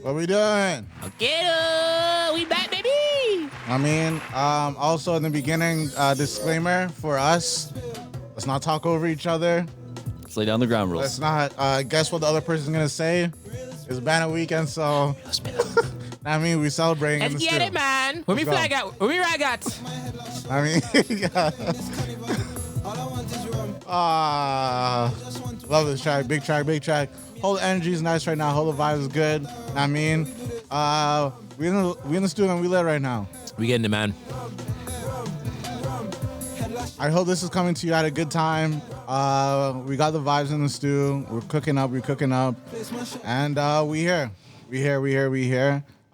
What we doing? Okay, we back, baby. Also in the beginning, disclaimer for us: let's not talk over each other. Let's lay down the ground rules. Let's not guess what the other person's gonna say. It's Banner Weekend, so we celebrating. Let's get it, man. Where we flag out? Where we rag at? Love this track. Big track, big track. Whole energy is nice right now. Whole vibe is good. We in the studio and we lit right now. We getting it, man. I hope this is coming to you at a good time. We got the vibes in the stew. We're cooking up. And we here.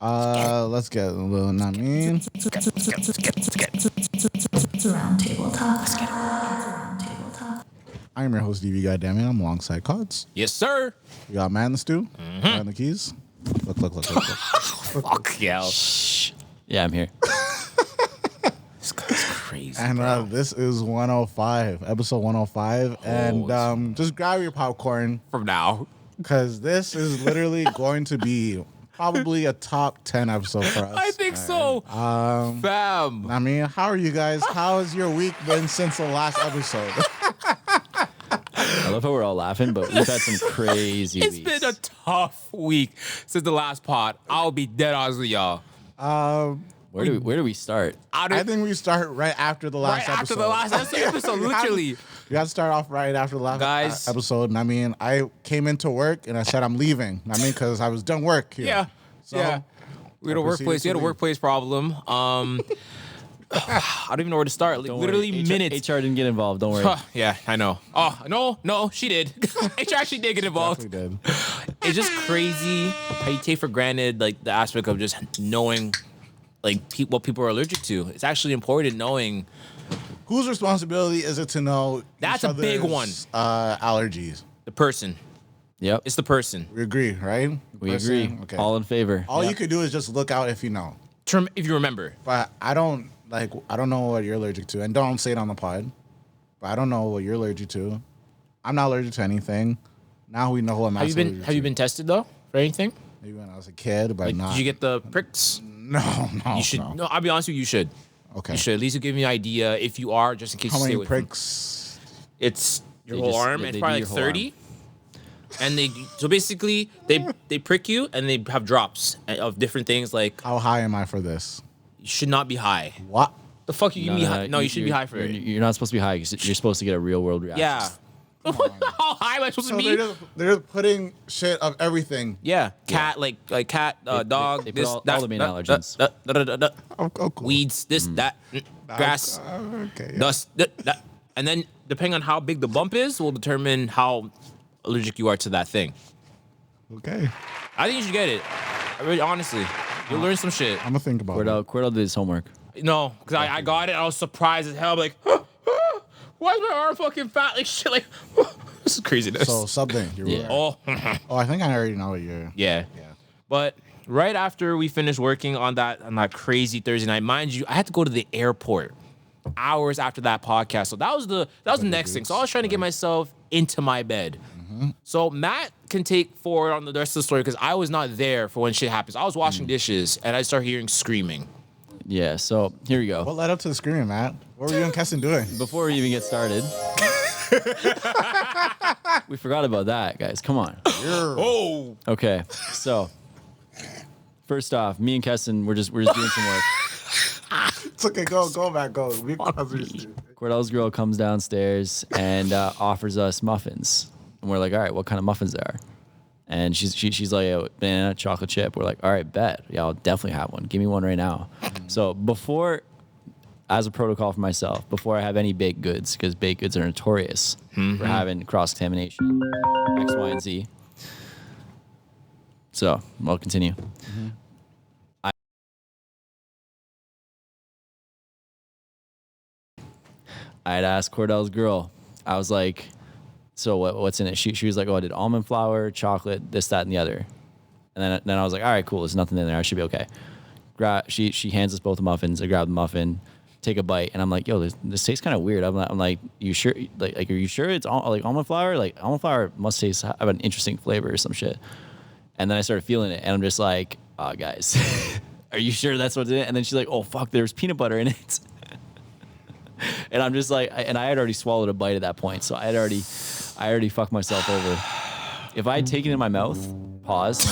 Let's get a little, Roundtable talk. I'm your host, DV, goddammit. I'm alongside Kods. Yes, sir. We got Man in the stew. On the keys. Look. Fuck yeah. Yeah, I'm here. This guy's crazy. And this is 105, episode 105. And just grab your popcorn From now. because this is literally going to be probably a top 10 episode for us. I think so. Fam. How are you guys? How has your week been since the last episode? I love how we're all laughing, but we've had some crazy It's weeks. been a tough week since the last pod. I'll be dead honest with y'all. Where do we start? I think we start right after the last Right episode. after the last episode, literally. You got to start off right after the last Guys. episode. And I came into work and I said I'm leaving. Because I was done work here. Yeah. So, yeah. We had a workplace problem. I don't even know where to start. Like, Don't literally worry. minutes. HR didn't get involved. Don't worry. Yeah, I know. Oh, no, she did. HR actually did get involved. Definitely did. It's just crazy how you take for granted like the aspect of just knowing like what people are allergic to. It's actually important knowing. Whose responsibility is it to know That's each a big other's, one. Allergies? The person. Yep. It's the person. We agree, right? We Person? agree. Okay. All in favor. All you could do is just look out if you know. If you remember. But I don't know what you're allergic to. And don't say it on the pod. But I don't know what you're allergic to. I'm not allergic to anything. Now we know who I'm allergic to. Have you been tested though for anything? Maybe when I was a kid, but Like, not. did you get the pricks? No. You should. No. No, I'll be honest with you. You should. Okay. You should at least give me an idea if you are, just in case How you stay many with pricks? It's your They whole just- arm. they It's do probably your like whole 30. And basically they prick you and they have drops of different things. Like How high am I for this? you should not be high. What? The fuck you give me high? No, you should be high for it. You're not supposed to be high because you're supposed to get a real world reaction. Yeah. How high am I supposed to So be? they're putting shit of everything. Yeah, cat like cat, dog. they put this all that, the main that, allergens. that, Oh, cool. weeds, this that, grass, Okay. Yeah. dust, that, and then depending on how big the bump is, will determine how allergic you are to that thing. Okay. I think you should get it. Really, honestly, you'll learn some shit. I'm gonna think about it. Cordell did his homework. No, because I got it. I was surprised as hell. I'm like, why is my arm fucking fat? Like shit. Like this is craziness. So something. You're Yeah. right. Oh, Oh, I think I already know what you're. yeah. But right after we finished working on that crazy Thursday night, mind you, I had to go to the airport hours after that podcast. So that was the next thing. So I was trying to get myself into my bed. So Matt can take forward on the rest of the story because I was not there for when shit happens. I was washing dishes and I started hearing screaming. Yeah. So here we go. What led up to the screaming, Matt? What were you and Keston doing? Before we even get started, we forgot about that, guys. Come on. Oh, Okay. So first off, me and Keston, we're just doing some work. It's okay. Go back. Go. Cordell's girl comes downstairs and offers us muffins, and we're like, all right, what kind of muffins there are? And she's like, a banana chocolate chip. We're like, all right, bet. Yeah, I'll definitely have one. Give me one right now. So before, as a protocol for myself, before I have any baked goods, because baked goods are notorious for having cross-contamination, X, Y, and Z. So I'll continue. I had asked Cordell's girl. I was like, so what's in it? She was like, oh, I did almond flour, chocolate, this, that, and the other. And then I was like, all right, cool. There's nothing in there. I should be okay. She hands us both the muffins. I grab the muffin, take a bite, and I'm like, yo, this tastes kind of weird. I'm like, you sure? Like, are you sure it's like almond flour? Like almond flour must have an interesting flavor or some shit. And then I started feeling it, and I'm just like, oh, guys, are you sure that's what's in it? And then she's like, oh, fuck, there's peanut butter in it. And I'm just like, and I had already swallowed a bite at that point, so I already fucked myself over. If I had taken it in my mouth, pause.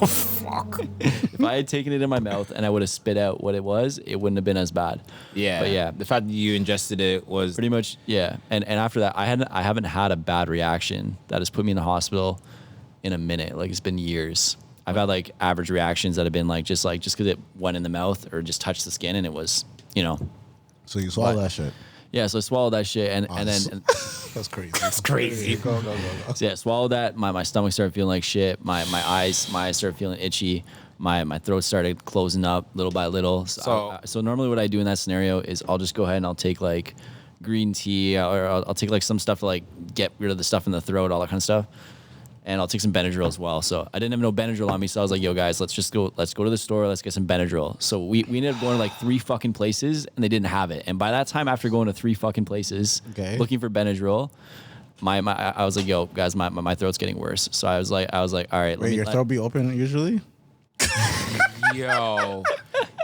Oh, fuck. If I had taken it in my mouth and I would have spit out what it was, it wouldn't have been as bad. Yeah. But yeah, The fact that you ingested it was pretty much, yeah. And after that, I haven't had a bad reaction that has put me in the hospital in a minute. Like, it's been years. I've had like average reactions that have been like just because it went in the mouth or just touched the skin, and it was, So you swallow that shit. Yeah, so I swallowed that shit, and then That's crazy. That's crazy. Go. so yeah, swallowed that. My stomach started feeling like shit. My eyes started feeling itchy. My throat started closing up little by little. So normally what I do in that scenario is I'll just go ahead and I'll take like green tea, or I'll take like some stuff to like get rid of the stuff in the throat, all that kind of stuff. And I'll take some Benadryl as well. So I didn't have no Benadryl on me, so I was like, yo guys, let's go to the store, let's get some Benadryl. So we ended up going to like 3 fucking places, and they didn't have it. And by that time, after going to 3 fucking places, looking for Benadryl, I was like, yo guys, my throat's getting worse. So I was like, all right. Wait, your throat be open usually? Yo,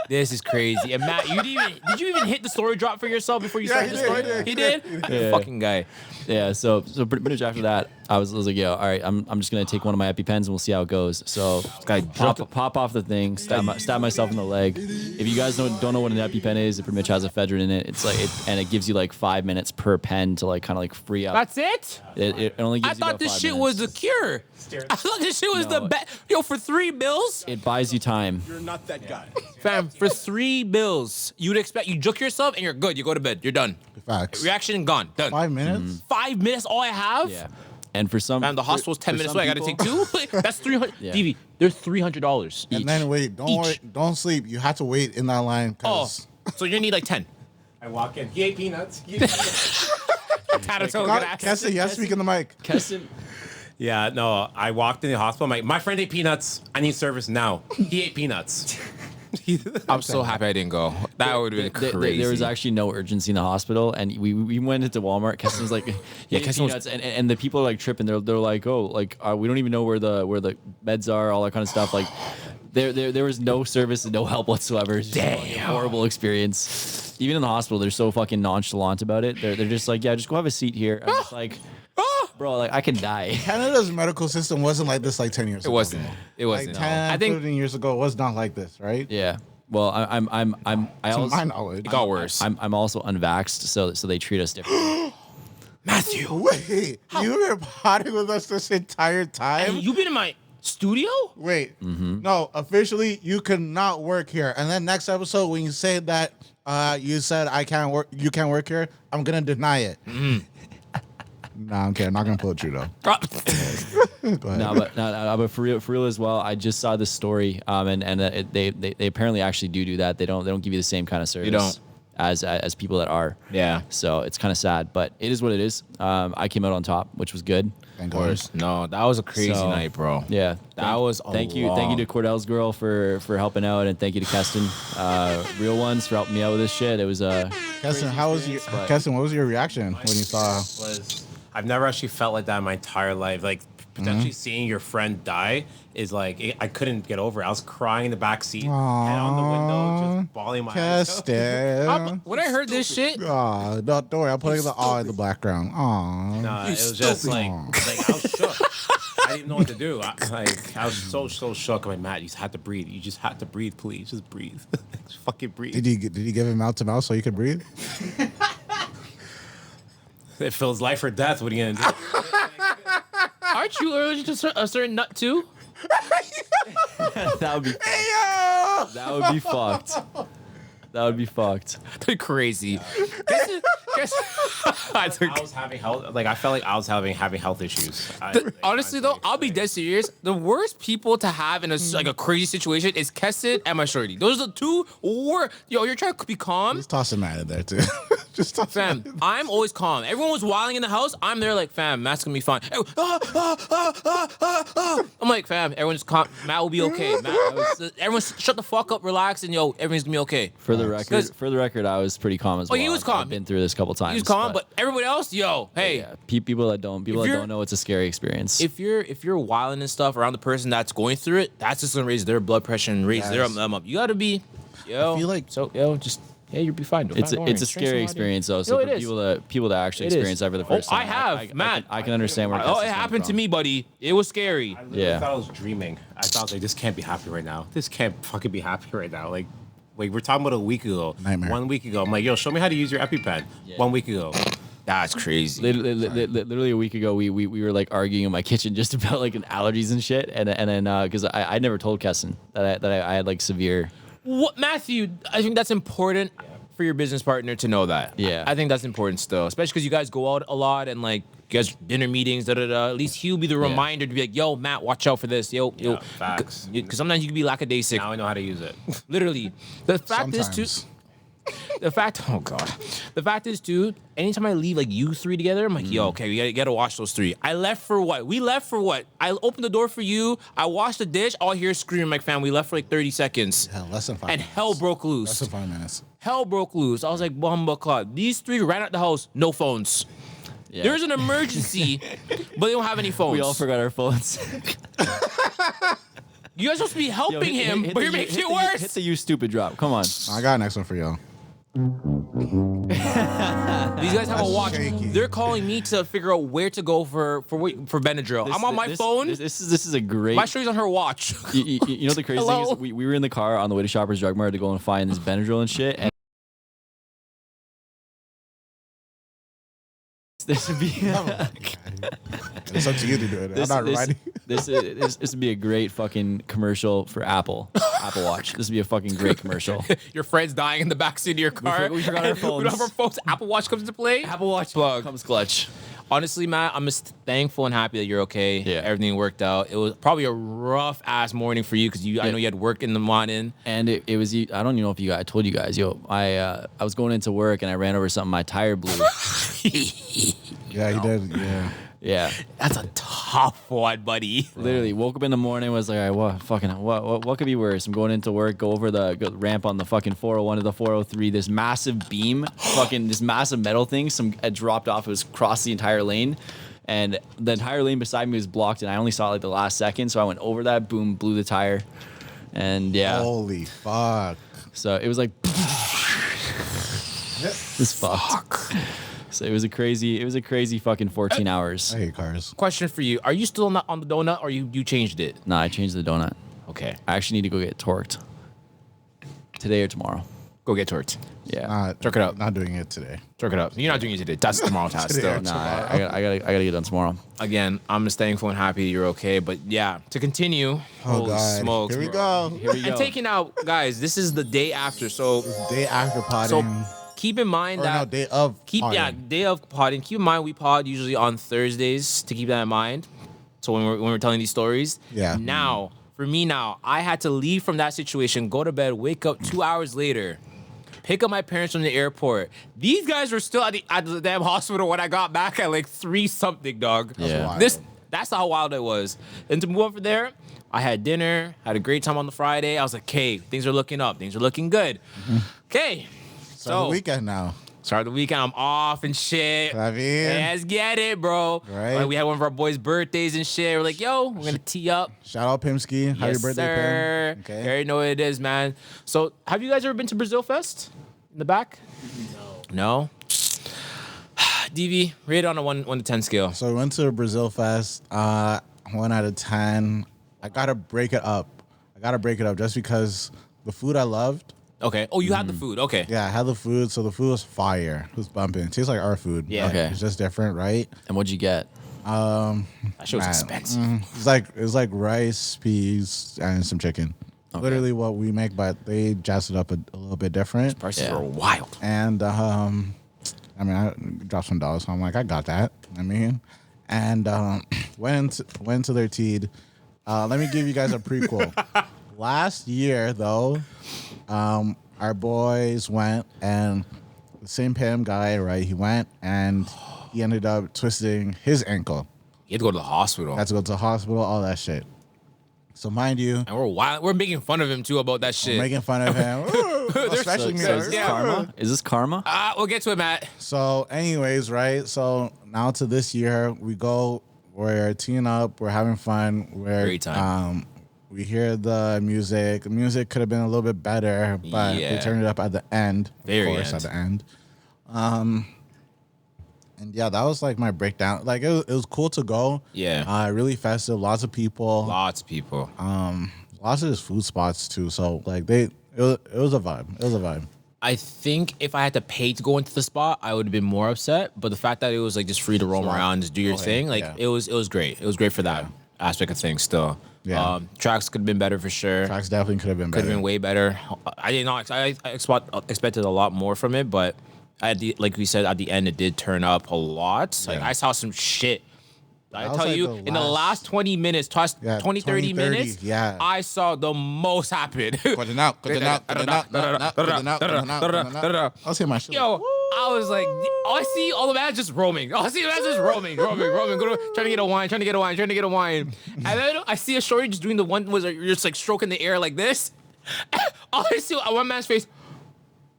this is crazy. And Matt, did you even hit the story drop for yourself before you started the story? He did? Yeah. Fucking guy. Yeah, so pretty much after that, I was like, yo, all right, I'm just gonna take one of my EpiPens and we'll see how it goes. So pop off the thing, stab myself in the leg. If you guys don't know what an EpiPen is, it pretty much has ephedrine in it. It's like and it gives you like 5 minutes per pen to like kind of like free up. That's it? It only gives I you thought about this 5 shit minutes. was the cure. I thought this shit was the best. Yo, for $3, It buys you time. You're not that guy. fam, for $3, you'd expect you juke yourself and you're good. You go to bed. You're done. Facts. Reaction gone. Done. 5 minutes? 5 minutes, all I have? Yeah. And for some, Man, the hospital's 10 for minutes some away. I gotta take people- 2. That's 300. Yeah. DV, they're $300 each. And then wait, don't sleep. You have to wait in that line. Oh, 'Cause so you need like 10. I walk in. He ate peanuts. He ate peanuts. Keston, you have to speak in the mic. Keston, Yeah, no, I walked in the hospital. My friend ate peanuts. I need service now. He ate peanuts. I'm so happy I didn't go. That would have been crazy. there was actually no urgency in the hospital, and we went into Walmart. Keston was like, yeah, Keston was- peanuts, and the people are like tripping. They're like, oh, like we don't even know where the beds are, all that kind of stuff. Like, there was no service and no help whatsoever. It's just a horrible experience. Even in the hospital, they're so fucking nonchalant about it. They're just like, yeah, just go have a seat here. I'm just like, bro, like I can die. Canada's medical system wasn't like this like 10 years It ago. wasn't. It Like wasn't. 10, I think 15 years ago, it was not like this, right? Yeah. Well, I To also, my knowledge. it got worse. I'm also unvaxxed, so they treat us differently. Matthew, Wait, you were potting with us this entire time? you've been in my studio? Wait, no, officially, you cannot work here. And then next episode, when you say that you said I can't work, you can't work here, I'm gonna deny it. Nah, I'm kidding. I'm not gonna pull it true though. Go ahead. No, but for real as well. I just saw this story, and they apparently actually do that. They don't give you the same kind of service. don't. As people that are. Yeah. So it's kind of sad, but it is what it is. I came out on top, which was good. Thank Of God. course. No, that was a crazy So, night, bro. Yeah. That was a thank you to Kordell's girl for helping out, and thank you to Keston, Real Ones, for helping me out with this shit. It was Keston, how was your experience, but- Keston? What was your reaction when you saw? I've never actually felt like that in my entire life. Like potentially seeing your friend die is like I couldn't get over it. I was crying in the back seat, head on the window, just bawling my eyes out. Keston. When I heard this shit, Aw, don't worry. I'm putting the awe in the background. Aw. It was just like I was shook. I didn't know what to do. I was so shook. I'm like, Matt, you just had to breathe. You just had to breathe, please. Just breathe. Just fucking breathe. Did you give him mouth to mouth so you could breathe? It feels life or death. What are you gonna do? aren't you allergic to a certain nut too? that would be that would be fucked. That would be fucked. They're crazy. I was having health. Like I felt like I was having health issues. Honestly though, I'll be dead serious. The worst people to have in a crazy situation is Keston and my shorty. Those are the two worst. Yo, you're trying to be calm. Just toss him out of there too. Just touch Fam, it. I'm always calm. Everyone was wilding in the house. I'm there like, fam, Matt's gonna be fine. I'm like, fam, everyone's calm. Matt will be okay. Everyone shut the fuck up, relax, and yo, everything's gonna be okay. For the record, I was pretty calm as well. he was calm. I've been through this a couple times. He was calm, but everybody else, yo, hey. yeah, people that don't know it's a scary experience. If you're wilding and stuff around the person that's going through it, that's just gonna raise their blood pressure and raise them up. You gotta be, yo. I feel like you'll be fine. It's a scary experience though. So for people that actually experience that for the first time, I have, Matt. I can understand where. It happened to me, buddy. It was scary. I literally thought I was dreaming. I thought I was like, this can't be happy right now. This can't fucking be happy right now. Like we're talking about a week ago. Nightmare. 1 week ago. I'm like, yo, show me how to use your EpiPen. Yeah. 1 week ago. That's crazy. Literally a week ago, we were like arguing in my kitchen just about like allergies and shit, and then because I never told Kesson that I had like severe. What, Matthew? I think that's important for your business partner to know that. Yeah, I think that's important still, especially because you guys go out a lot and like you guys dinner meetings. At least he'll be the reminder to be like, yo, Matt, watch out for this. Yo, facts. Because sometimes you can be lackadaisic. Now I know how to use it. Literally, the fact is too. The fact is, too, anytime I leave like you three together, I'm like, yo, okay, we gotta watch those three. I left for what? We left for what? I opened the door for you. I washed the dish. All I hear is screaming, like, fam, we left for like 30 seconds. Yeah, less than 5 And minutes. hell broke loose. Less than 5 minutes. Hell broke loose. I was like, bumba clock. These three ran out the house, no phones. Yeah. There's an emergency, but they don't have any phones. We all forgot our phones. You guys are supposed to be helping him, but you're making it worse. Hit the you stupid drop. Come on. I got a next one for y'all. These guys have a watch. shaky. They're calling me to figure out where to go for Benadryl. I'm on my phone. This is a great. My story's on her watch. You know the crazy thing Hello? is we were in the car on the way to Shoppers Drug Mart to go and find this Benadryl and shit, and this would be. It's up to you to do it. I'm not writing. This would be a great fucking commercial for Apple Watch. This would be a fucking great commercial. Your friend's dying in the backseat of your car. We forgot our phones. We don't have our phones. Apple Watch comes into play. Apple Watch plug comes clutch. Honestly, Matt, I'm just thankful and happy that you're okay. Yeah. Everything worked out. It was probably a rough ass morning for you because I know you had work in the morning. And it was. I don't even know if I told you guys. I was going into work and I ran over something. My tire blew. Yeah, you did. Yeah. Yeah. That's a tough one, buddy. Literally woke up in the morning, was like, all right, what could be worse? I'm going into work, go over the ramp on the fucking 401 to the 403. This massive beam, this massive metal thing, had dropped off. It was across the entire lane. And the entire lane beside me was blocked, and I only saw like the last second. So I went over that, boom, blew the tire. And yeah. Holy fuck. So it was like, this fucked. So it was a crazy fucking 14 hours. I hate cars. Question for you: are you still not on the donut, or you changed it? Nah, I changed the donut. Okay, I actually need to go get torqued. Today or tomorrow. go get torqued. Yeah. Torque it up. Not doing it today. Torque it up. You're not doing it today. That's tomorrow's task. Today Still. or Nah, I gotta get done tomorrow. Again, I'm just thankful and happy you're okay. But yeah, to continue. Oh, Holy God. smokes. Here we bro. go. Here we go. And taking out, guys, this is the day after. So Day after potting. keep in mind or that no, day of potting. day of podding. Keep in mind we pod usually on Thursdays to keep that in mind. So when we're telling these stories, Yeah. Now for me I had to leave from that situation, go to bed, wake up 2 hours later, pick up my parents from the airport. These guys were still at the damn hospital when I got back at like 3 something, dog. Yeah. wild. That's how wild it was. And to move on from there, I had dinner, had a great time on the Friday. I was like, okay, things are looking up, things are looking good. Okay. So the weekend now. Start of the weekend, I'm off and shit. I mean- Let's get it, bro. Right. Like, we had one of our boys' birthdays and shit. We're like, yo, we're gonna tee up. Shout out Pimsky. Happy Yes, birthday, sir. Pim. Okay. You already know what it is, man. So, have you guys ever been to Brazil Fest in the back? No. DV, rate it on a 1 to 10 scale. So we went to Brazil Fest. 1 out of 10. I gotta break it up. Just because the food I loved. Okay. Oh, you had the food. Okay. Yeah, I had the food, so the food was fire. It was bumping. It tastes like our food. Yeah. Okay. It's just different, right? And what'd you get? That shit was Man, expensive. It was like rice, peas, and some chicken. Literally what we make, but they jazzed it up a little bit different. Prices Yeah. were wild. And I dropped some dollars, so I'm like, I got that. And went to their teed. Let me give you guys a prequel. Last year, though, our boys went, and the same Pam guy, right? He went and he ended up twisting his ankle. You had to go to the hospital. Had to go to the hospital, all that shit. So mind you, and we're making fun of him too about that shit. making fun of him, especially me. So is this karma? Is this karma? We'll get to it, Matt. So, anyways, right? So now to this year, we're teeing up, we're having fun. Great time. We hear the music. The music could have been a little bit better, but we turned it up at the end. Very of course, end. at the end. And yeah, that was like my breakdown. Like it was cool to go. Yeah. Really festive. Lots of people. Lots of people. Lots of just food spots too. So like it was a vibe. It was a vibe. I think if I had to pay to go into the spot, I would have been more upset. But the fact that it was like just free to roam around, just do your thing, like it was great. It was great for that aspect of things. Still, tracks could have been better for sure. Tracks definitely could have been better. Could have been way better. I did not. I expected a lot more from it, but like we said at the end, it did turn up a lot. Like I saw some shit. I tell like you, in the last 20 minutes, 20, 30 minutes, I saw the most happen. I'll say my shit. Yo, I was like, I see all the man just roaming. I see the man just roaming, trying to get a wine. And then I see a shorty just doing the one was you're just like stroking the air like this. All I see one man's face.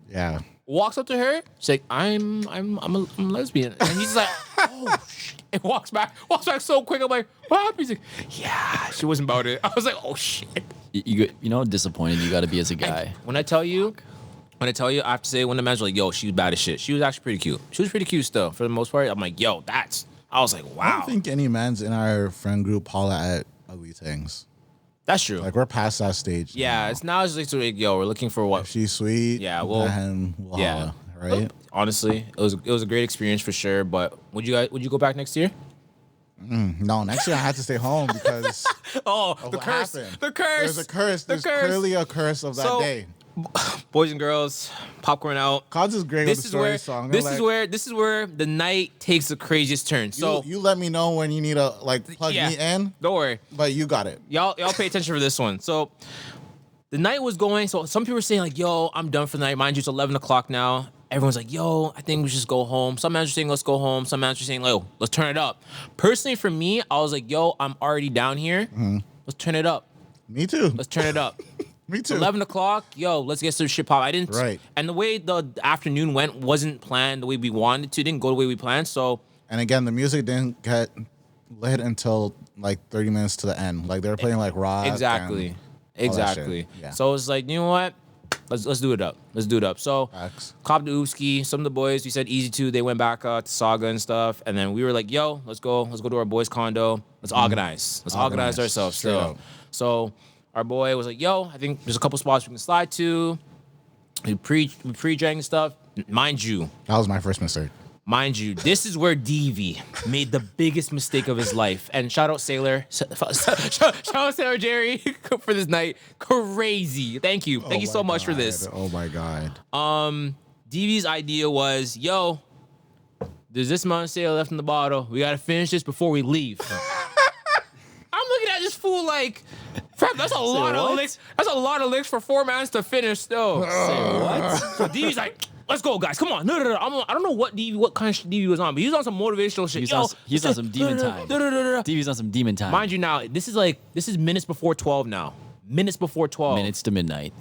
Yeah. Walks up to her. She's like, I'm a lesbian. And he's like, oh shit. And walks back so quick. I'm like, what happened? He's like, yeah, she wasn't about it. I was like, oh shit. You know how disappointed you got to be as a guy. When I tell you, I have to say when the man's like, yo, she was bad as shit. She was actually pretty cute. She was pretty cute still for the most part. I'm like, yo, I was like, wow. I don't think any men's in our friend group holla at ugly things. That's true. Like we're past that stage. Yeah, now. it's just like, yo, we're looking for what? If she's sweet. Yeah, we'll holla, right? Honestly, it was a great experience for sure. But would you go back next year? No, next year I had to stay home because the curse. happened. The curse. There's a curse. There's clearly a curse of that day. Boys and girls, popcorn out. Kods is great with the story song. This is where the night takes the craziest turn. So you let me know when you need to plug me in. Don't worry. But you got it. Y'all pay attention for this one. So the night was going. So some people were saying like, yo, I'm done for the night. Mind you, it's 11 o'clock now. Everyone's like, yo, I think we should just go home. Some managers are saying, let's go home. Some managers are saying, yo, let's turn it up. Personally, for me, I was like, yo, I'm already down here. Mm-hmm. Let's turn it up. Me too. Let's turn it up. Me too. 11 o'clock, yo, let's get some shit pop. I didn't. Right. And the way the afternoon went wasn't planned the way we wanted to. Didn't go the way we planned. So. And again, the music didn't get lit until like 30 minutes to the end. Like they were playing like rock. Exactly. Yeah. So it's like, you know what? Let's do it up. Let's do it up. So, Cobb to Ufsky, some of the boys, we said Easy 2, they went back to Saga and stuff. And then we were like, yo, let's go to our boys' condo. Let's organize. Let's organize ourselves still. So our boy was like, yo, I think there's a couple spots we can slide to. We pre-drank and stuff. Mind you. That was my first mistake. Mind you, this is where Deavy made the biggest mistake of his life. And shout out Sailor. Shout out Sailor Jerry for this night. Crazy. Thank you. Thank you so much for this. Oh my God. Deavy's idea was, yo, there's this amount of Sailor left in the bottle. We got to finish this before we leave. I'm looking at this fool like, fam, that's a lot of licks. That's a lot of licks for 4 mans to finish still. Say what? So Deavy's like, let's go, guys. Come on. No. I don't know what kind of Deavy was on, but he was on some motivational shit. He's on some demon time. Deavy's on some demon time. Mind you now, this is minutes before 12 now. Minutes before 12. Minutes to midnight.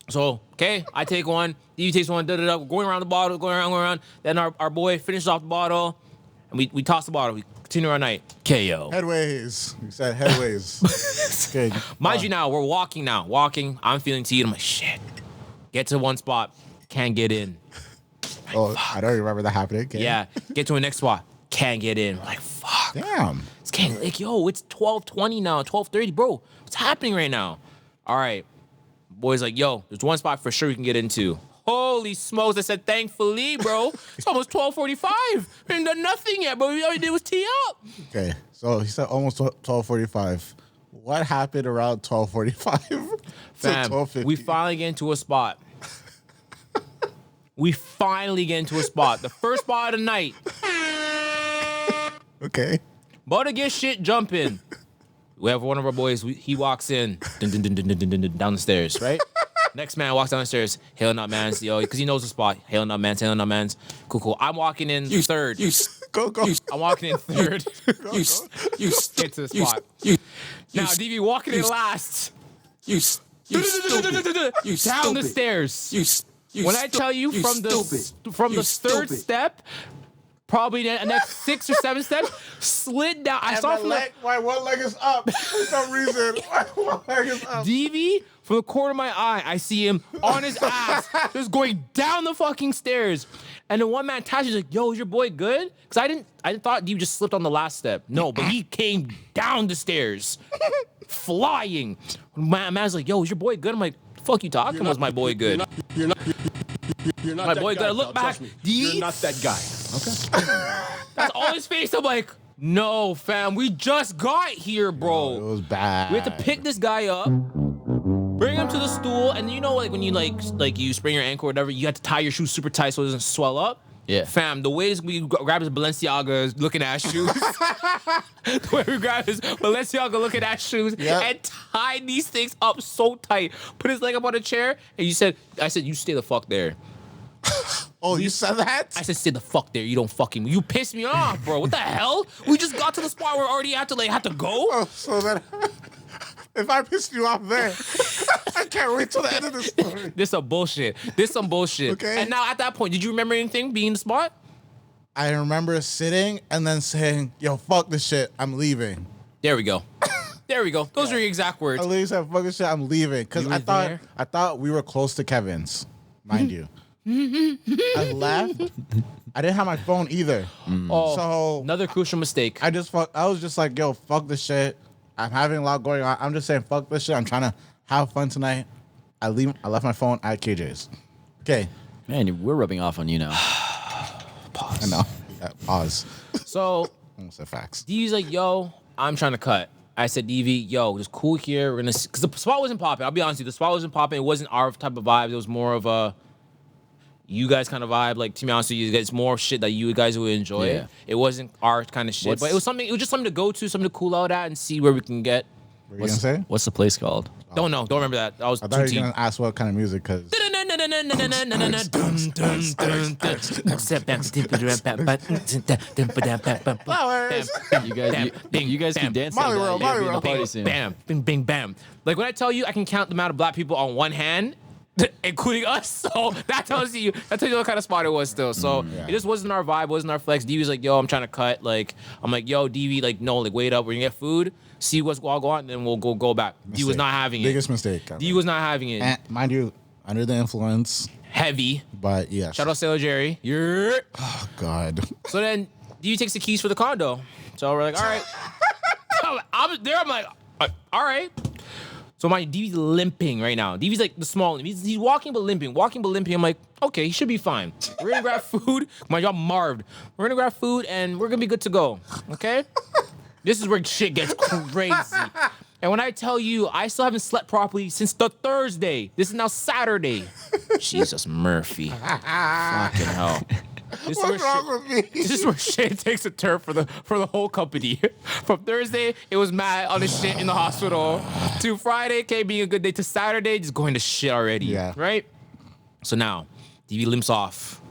So, okay, I take one. Deavy takes one. Going around the bottle, going around. Then our boy finishes off the bottle, and we toss the bottle. We continue our night. KO. Headways. You said headways. Okay. Mind you now, we're walking now. I'm feeling tea. I'm like, shit. Get to one spot. Can't get in. Oh, I don't remember that happening. Okay. Yeah. Get to a next spot. Can't get in. We're like, fuck. Damn. It's getting like, yo, it's 12:20 now, 12:30, bro. What's happening right now? All right. Boy's like, yo, there's one spot for sure we can get into. Holy smokes. I said, thankfully, bro. It's almost 12:45. We ain't done nothing yet, but we all we did was tee up. Okay. So he said almost 12:45. What happened around 12:45? Fam, 12:50? we finally get into a spot. The first spot of the night. Okay. About to get shit jumping. We have one of our boys. He walks in down the stairs, right? Next man walks downstairs. Hell not mans, yo, because he knows the spot. Hell not mans, hell not mans. Cool. I'm walking in third. Go. I'm walking in third. You Get to the spot. Now, DV walking in last. You stupid. You Down the stupid. stairs. You When I tell you from the third step, probably the next 6 or 7 steps, slid down. I saw from my one leg is up for some reason. My one leg is up. DV, from the corner of my eye, I see him on his ass, just going down the fucking stairs. And the one man Tash is like, "Yo, is your boy good?" Because I thought DV just slipped on the last step. No, but he came down the stairs, flying. My man's like, "Yo, is your boy good?" I'm like, "Fuck you talking about? Was my boy good?" You're not My that boy guy, gotta look pal, back. trust me. D? You're not that guy. Okay. That's all his face. I'm like, "No, fam, we just got here, bro." It was bad. We had to pick this guy up, bring him to the stool, and you know, like when you like you sprain your ankle or whatever, you have to tie your shoes super tight so it doesn't swell up. Yeah. Fam, the way we grab his Balenciaga looking at shoes, the way we grab his Balenciaga looking at shoes and tied these things up so tight, put his leg up on a chair, and I said, "You stay the fuck there." Oh, you said that? I said, "Stay the fuck there. You don't fucking. You pissed me off, bro. What the hell? We just got to the spot where we already had to go." Oh, so that if I pissed you off there, I can't wait till the end of the story. This some bullshit. Okay. And now at that point, did you remember anything being in the spot? I remember sitting and then saying, "Yo, fuck this shit. I'm leaving." There we go. Those are your exact words. I literally said, "Fuck this shit. I'm leaving." Because You were there? I thought we were close to Kevin's, mind you. I left. I didn't have my phone either. Oh, So another crucial mistake. I was just like, "Yo, fuck this shit. I'm having a lot going on. I'm just saying, fuck this shit. I'm trying to have fun tonight." I left my phone at KJ's. Okay. Man, we're rubbing off on you now. I know. Yeah, pause. So Almost said facts. DV's like, "Yo, I'm trying to cut." I said, "DV, yo, just cool here. We're gonna," because the spot wasn't popping. I'll be honest with you, the spot wasn't popping. It wasn't our type of vibe. It was more of a you guys kind of vibe. Like, to be honest with you, it's more shit that you guys would enjoy. Yeah. It wasn't our kind of shit, but it was something. It was just something to go to, something to cool out at, and see where we can get. What were you gonna say? What's the place called? Don't know. Don't remember that. I was I too thought you deep. were gonna ask what kind of music, because flowers. You guys can dance Molly like Roll, that. Molly You'll be in Roll. the party soon. Bam, bing, bing, bam. Like when I tell you, I can count the amount of black people on one hand, including us. So that tells you what kind of spot it was still. So yeah. it just wasn't our vibe, wasn't our flex. DV's like, "Yo, I'm trying to cut." Like, I'm like, "Yo, DV, like, no, like, wait up. We're gonna get food, see what's all going on, and then we'll go back." D was not having it. Biggest mistake. D was not having it. And mind you, under the influence, Heavy. but yes. Shout out Sailor Jerry. You're. Oh God. So then DV takes the keys for the condo. So we're like, all right. I'm there. I'm like, all right. So my DV's limping right now. DV's like the small. He's walking but limping. I'm like, okay, he should be fine. We're gonna grab food. My y'all marved. We're gonna grab food and we're gonna be good to go. Okay. This is where shit gets crazy. And when I tell you, I still haven't slept properly since the Thursday. This is now Saturday. Jesus Murphy. Fucking hell. This is where What's wrong with me? This is where shit takes a turn for the whole company. From Thursday, it was Matt on his shit in the hospital. To Friday, okay, being a good day. To Saturday, just going to shit already. Yeah. Right? So now, DV limps off.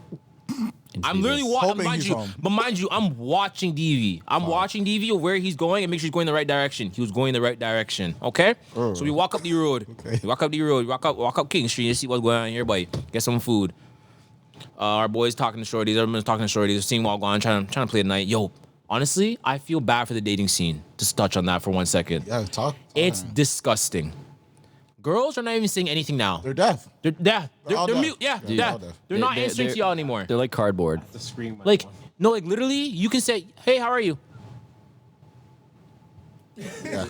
I'm literally Hoping mind he's you, home. but mind you, I'm watching DV. I'm watching DV where he's going and make sure he's going the right direction. He was going the right direction. Okay? So we walk up the road. Okay. We walk up the road. Walk up King Street and see what's going on here, boy. Get some food. Our boys talking to shorties. Everyone's talking to shorties. Seeing what going on, trying to play the night. Yo, honestly, I feel bad for the dating scene. Just touch on that for 1 second. Yeah, talk. It's disgusting. Girls are not even saying anything now. They're deaf. They're all they're deaf. mute. Yeah, Yeah, yeah. all deaf. They're not answering to y'all anymore. They're like cardboard. The scream. Like, no, like literally, you can say, "Hey, how are you?" Yeah.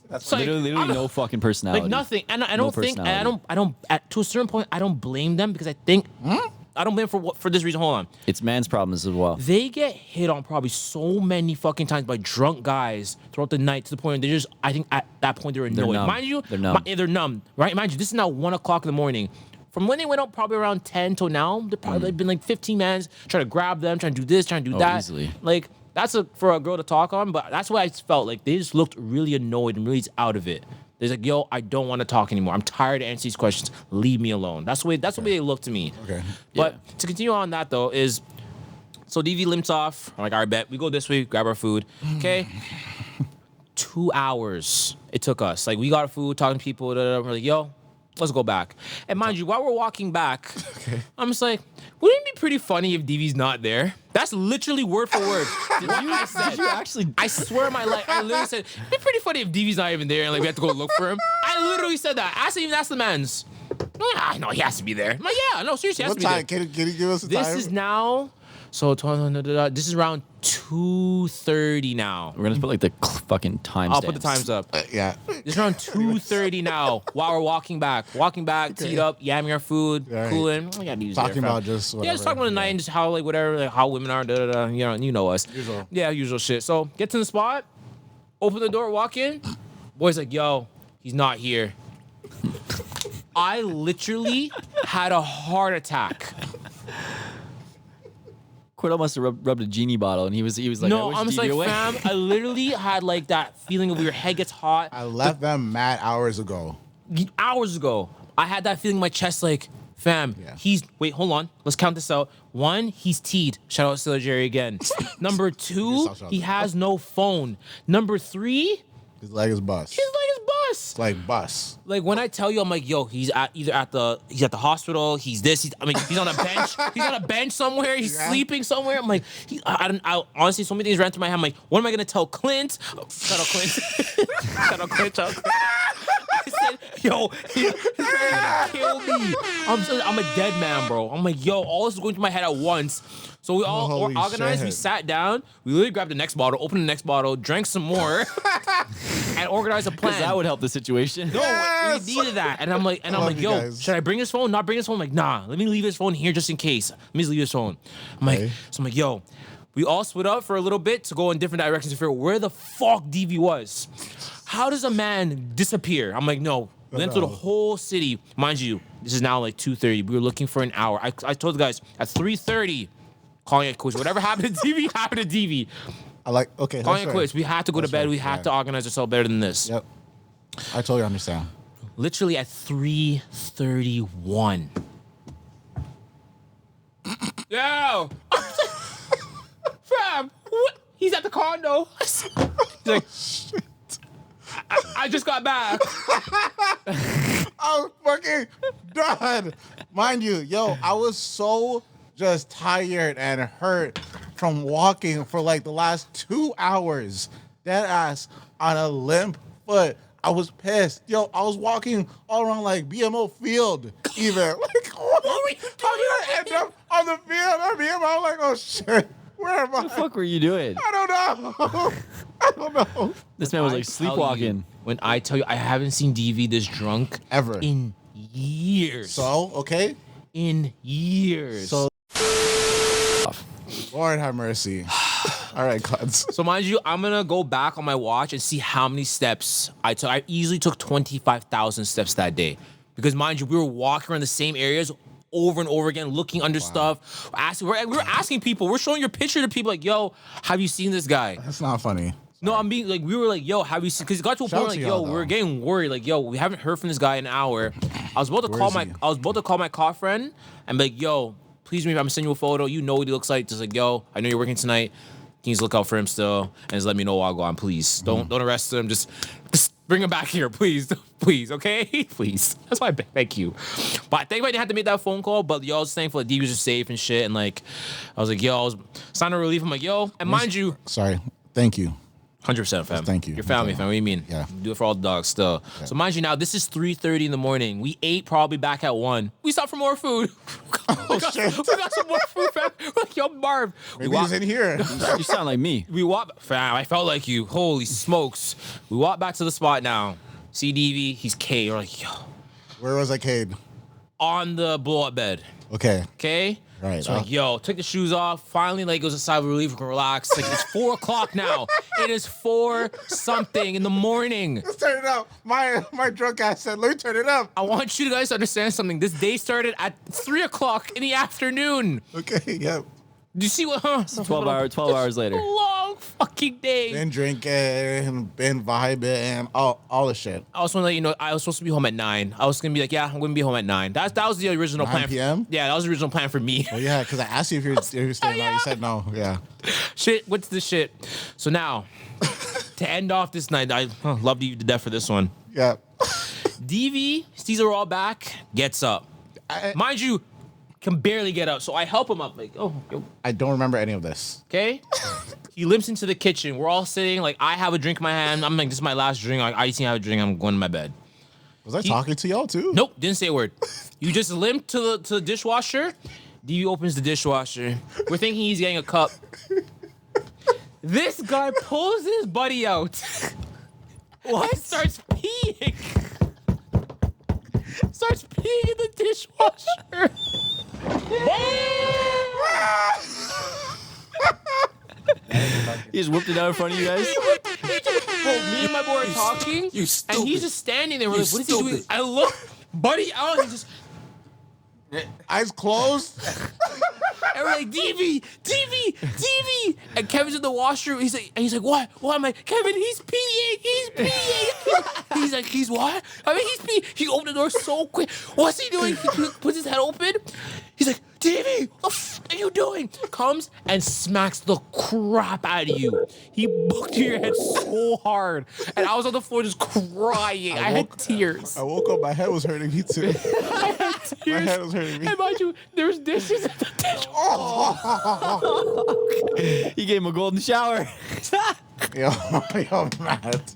That's It's like, Literally I'm- no fucking personality. like nothing. And I No don't think, and personality. I don't. To a certain point, I don't blame them because I think I don't blame for this reason. Hold on. It's man's problems as well. They get hit on probably so many fucking times by drunk guys throughout the night to the point where they're just, I think at that point they're annoyed. numb. Mind you, They're numb. They're numb, right? Mind you, this is now 1 o'clock in the morning. From when they went out probably around 10 till now, there probably been like 15 mans trying to grab them, trying to do this, trying to do that. Easily. Like, that's for a girl to talk on, but that's what I felt like. They just looked really annoyed and really out of it. They're like, yo, I don't want to talk anymore. I'm tired of answering these questions. Leave me alone. That's the way they look to me. Okay. But to continue on that though is, so DV limps off. I'm like, all right, bet. We go this way, grab our food. Okay. 2 hours it took us. Like we got our food, talking to people. We're like, yo, let's go back. And mind you, while we're walking back, I'm just like, wouldn't it be pretty funny if DV's not there? That's literally word for word. Did you actually? I swear my life, I literally said, it'd be pretty funny if DV's not even there and like we have to go look for him. I literally said that. I even asked the mans. I know he has to be there. I'm like, yeah, no, seriously, he has What to be time? there. Can you give us a time? This is now, so this is around 2:30 now. We're gonna put like the fucking timestamps. I'll put the times up. Yeah. It's around 2:30 now while we're walking back, teed up, yamming our food, All right. cooling. We got music Talking there, fam. about just whatever. Yeah, just talking about the night and just how like whatever, like how women are, you know us. Usual. Yeah, usual shit. So get to the spot, open the door, walk in. Boy's like, yo, he's not here. I literally had a heart attack. Kordell must have rubbed a genie bottle, and he was like, No, I I'm wish just like, DV away. fam, I literally had like that feeling of your head gets hot. I left them mad hours ago. Hours ago, I had that feeling in my chest, like, fam, wait, hold on. Let's count this out. 1, he's teed. Shout out to Jerry again. Number 2, Shout out. he has no phone. Number 3, His leg is bust. his leg is bust. It's like bust. Like when I tell you, I'm like, yo, he's at the hospital. He's this. He's on a bench. He's on a bench somewhere. He's sleeping somewhere. I'm like, I honestly, so many things ran through my head. I'm like, what am I gonna tell Clint? Shout out Clint. Shout out Clint. I said, yo, he's gonna kill me. I'm a dead man, bro. I'm like, yo, all this is going through my head at once. So we all Holy organized. shit. We sat down. We literally grabbed the next bottle, opened the next bottle, drank some more, and organized a plan. That would help the situation. No, Yes! we needed that. And I'm like, love you yo, guys. should I bring his phone? Not bring his phone? I'm like, nah, let me leave his phone here just in case. Let me just leave his phone. I'm like, yo, we all split up for a little bit to go in different directions to figure out where the fuck DV was. How does a man disappear? I'm like, no. We went through the whole city. Mind you, this is now like 2:30. We were looking for an hour. I told the guys at 3:30, calling it quits. Whatever happened to DV, happened to DV. Okay. Calling it quits. We had to go to bed. We had to organize ourselves better than this. Yep. I totally understand. Literally at 3:31. Yo! Fam, what? He's at the condo. He's like, I just got back. I was fucking done. Mind you, yo, I was so just tired and hurt from walking for like the last 2 hours. Dead ass on a limp foot. I was pissed. Yo, I was walking all around like BMO field even. Like, what? What were you How did I end up on the field at BMO? I'm like, oh shit. Where am I? What the fuck were you doing? I don't know. I don't know. This man was like I tell sleepwalking. you, when I tell you, I haven't seen DV this drunk Ever. in years. So, okay. In years. So, Lord have mercy. All right, Kods. So mind you, I'm gonna go back on my watch and see how many steps I took. I easily took 25,000 steps that day. Because mind you, we were walking around the same areas over and over again, looking under stuff. We were asking people, we're showing your picture to people like, yo, have you seen this guy? That's not funny. No, I'm being like, we were like, yo, have you seen? Because it got to a Shout point out like, to yo, y'all, we're though. getting worried. Like, yo, we haven't heard from this guy in an hour. I was about to Where is he? I was about to call my car friend and be like, yo, please me, I'm sending you a photo. You know what he looks like. Just like, yo, I know you're working tonight. Can you just look out for him still and just let me know while I go on, please. Don't arrest him. Just bring him back here, please. Please, okay? Please. That's why I thank you. But thank you I didn't have to make that phone call, but yo, I was thankful that D was safe and shit. And like, I was like, yo, I was signing a relief. I'm like, yo, and mind you, Sorry. Thank you. 100% fam. Thank you. Your family, fam. What do you mean? Yeah. Do it for all the dogs still. So mind you now, this is 3:30 in the morning. We ate probably back at 1. We stopped for more food. we got some more food, fam. We're like, yo, Marv. Maybe he's in here. You sound like me. We walked, fam. I felt like you. Holy smokes. We walked back to the spot now. CDV, he's K. We're like, yo, Where was I, Cade? on the blow up bed. Okay. Okay? Right, So like, yo, took the shoes off. Finally, like, it was a sigh of relief. We can relax. Like, it's 4 o'clock now. It is 4 something in the morning. Let's turn it up. My drunk ass said, let me turn it up. I want you guys to understand something. This day started at 3 o'clock in the afternoon. Okay, yep. Do you see what? 12 hours later. Long fucking day. Been drinking, been vibing, all the shit. I was want to let you know I was supposed to be home at 9. I was gonna be like, yeah, I'm gonna be home at 9. That was the original 9 plan. p.m.? Yeah, that was the original plan for me. Well, yeah, because I asked you if you're staying out. You said no. Yeah. Shit, what's this shit? So now, to end off this night, I loved you to death for this one. Yeah. DV sees her all back, gets up. Mind you, can barely get up, so I help him up. Like, oh, yo. I don't remember any of this. Okay. He limps into the kitchen. We're all sitting. Like, I have a drink in my hand. I'm like, this is my last drink. Like, I see I have a drink. I'm going to my bed. Was I talking to y'all too? Nope, didn't say a word. You just limp to the dishwasher. DV opens the dishwasher. We're thinking he's getting a cup. This guy pulls his buddy out. What? And starts peeing. Starts peeing in the dishwasher. He just whipped it out in front of you guys. Me and my boy are talking, and he's just standing there. We're like, what is he doing? I look, buddy out. He just Eyes closed. and we're like, DV. And Kevin's in the washroom. He's like, what? What? I'm like, Kevin, he's peeing. He's like, he's what? I mean, he's peeing. He opened the door so quick. What's he doing? He puts his head open. He's like, DV, what the f are you doing? Comes and smacks the crap out of you. He booked your head so hard. And I was on the floor just crying. I had tears. I woke up. My head was hurting me too. I had tears. My head was hurting me. And mind you, there's dishes in the dishwasher. He gave him a golden shower. Yo, Matt.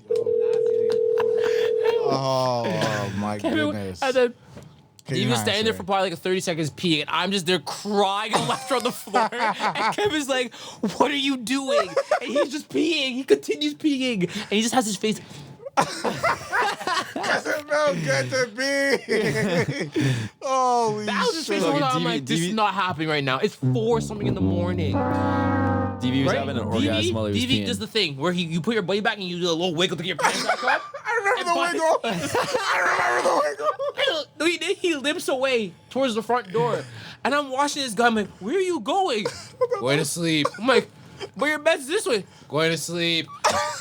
Oh my goodness. And then Can he you was not standing there say? for probably like 30 seconds peeing, and I'm just there crying and laughter on the floor. And Kevin's like, what are you doing? And he's just peeing. He continues peeing. And he just has his face. Doesn't feel good to be. Holy That was his face. shit. I'm like, this is not happening right now. It's 4 something in the morning. DV was Right? having an orgasm while he was DV peeing. does the thing where you put your buddy back and you do a little wiggle to get your pants back up. I remember the wiggle. I remember the wiggle. He limps away towards the front door. And I'm watching this guy. I'm like, where are you going? Going to sleep. I'm like, but your bed's this way. Going to sleep.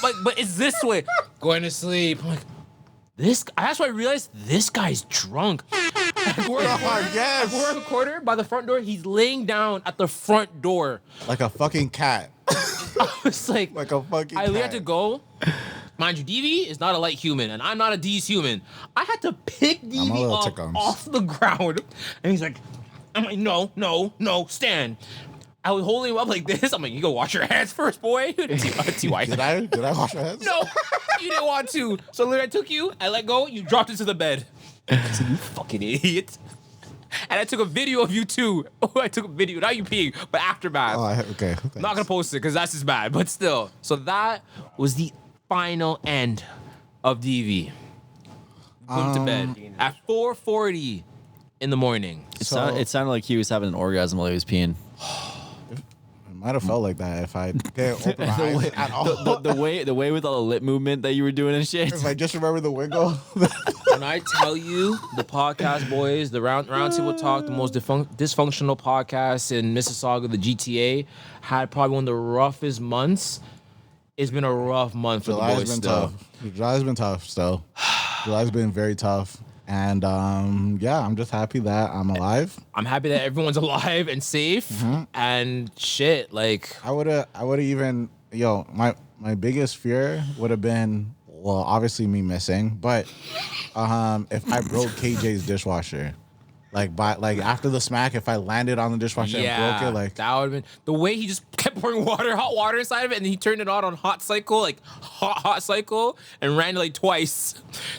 But it's this way. Going to sleep. I'm like, that's why I realized this guy's drunk. We're in the corner by the front door. He's laying down at the front door. Like a fucking cat. I was like A fucking I cat. had to go. Mind you, DV is not a light human, and I'm not a D's human. I had to pick DV little up chickums. off the ground. And he's like, I'm like, no, stand. I was holding him up like this. I'm like, you go wash your hands first, boy. T.Y. Did I wash my hands? No, you didn't want to. So literally, I took you, I let go, you dropped into the bed. I said, you fucking idiot. And I took a video of you too. Oh, I took a video, not you peeing, but aftermath. Oh, okay. I'm not gonna post it because that's just bad, but still. So that was the final end of DV. Put him to bed at 4:40 in the morning. It sounded like he was having an orgasm while he was peeing. It might have felt like that if I didn't open my eyes at all. The way with all the lip movement that you were doing and shit. If I just remember the wiggle. When I tell you, the podcast boys, the round table talk, the most dysfunctional podcast in Mississauga, the GTA, had probably one of the roughest months. It's been a rough month for the boys July's been still. tough. July's been tough still. July's been very tough. And yeah, I'm just happy that I'm alive. I'm happy that everyone's alive and safe and shit. Like I would have even my biggest fear would have been, well, obviously me missing, but if I broke KJ's dishwasher. Like after the smack, if I landed on the dishwasher and broke it, like that would have been the way he just kept pouring hot water inside of it, and then he turned it on hot cycle, like hot cycle, and ran it like twice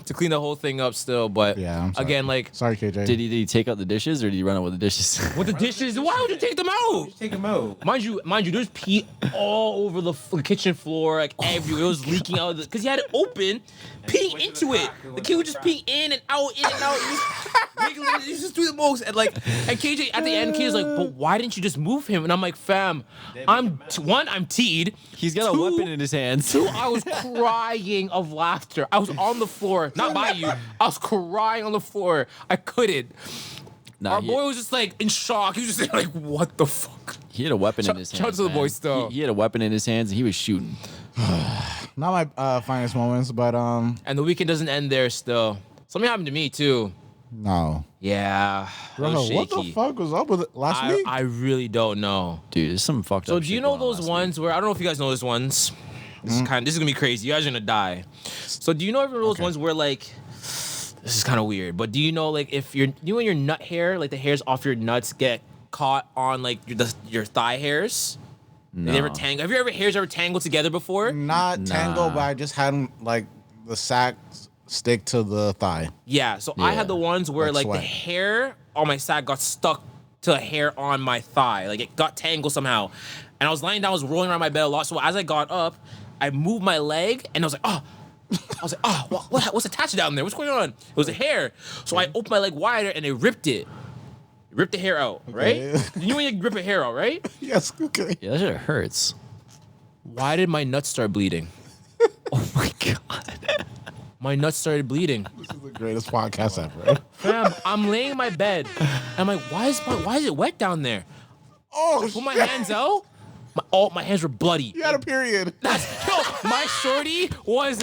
to clean the whole thing up still. But yeah, I'm sorry. again, like sorry, KJ. Did he take out the dishes or did he run out with the dishes? with the dishes, why would you take them out? Take him out. Mind you, there's pee all over the kitchen floor, like everywhere. It was leaking out because he had it open, peeing into it. The kid would just pee in and out, in and out. He was just doing the most. And KJ at the end, KJ's like, but why didn't you just move him? And I'm like, fam, I'm teed. He's got a weapon in his hands. 2, I was crying of laughter. I was on the floor, not by you. I was crying on the floor. I couldn't. Nah, Our boy was just like in shock. He was just like, "What the fuck?" he had a weapon in his hands. Shout out to the man. boy still. He had a weapon in his hands and he was shooting. Not my finest moments, but And the weekend doesn't end there. Still, something happened to me too. no. Yeah, it Bro, was what the shaky. fuck was up with it last week? I really don't know. Dude, there's some fucked So up do shit you know going on those last ones where I don't know if you guys know those ones. This is gonna be crazy. You guys are gonna die. So do you know those ones where like this is kind of weird, but do you know like if you know your nut hair, like the hairs off your nuts get caught on like your thigh hairs? No. They ever tangle? Have your hairs ever tangled together before? Not tangled, but I just had like the sack stick to the thigh. Yeah. So I Yeah. had the ones where Like like the sweat. hair on my sack got stuck to a hair on my thigh, like it got tangled somehow. And I was lying down, I was rolling around my bed a lot. So as I got up, I moved my leg, and I was like, what's attached down there? What's going on? It was a hair. So I opened my leg wider, and it ripped it. It ripped the hair out, right? Okay. You know when you rip a hair out, right? Yes, okay. Yeah, that shit hurts. Why did my nuts start bleeding? Oh my god. My nuts started bleeding. This is the greatest podcast ever. Fam, I'm laying in my bed. And I'm like, why is it wet down there? Oh, Put my hands out. My hands were bloody. You had a period. Yo, my shorty was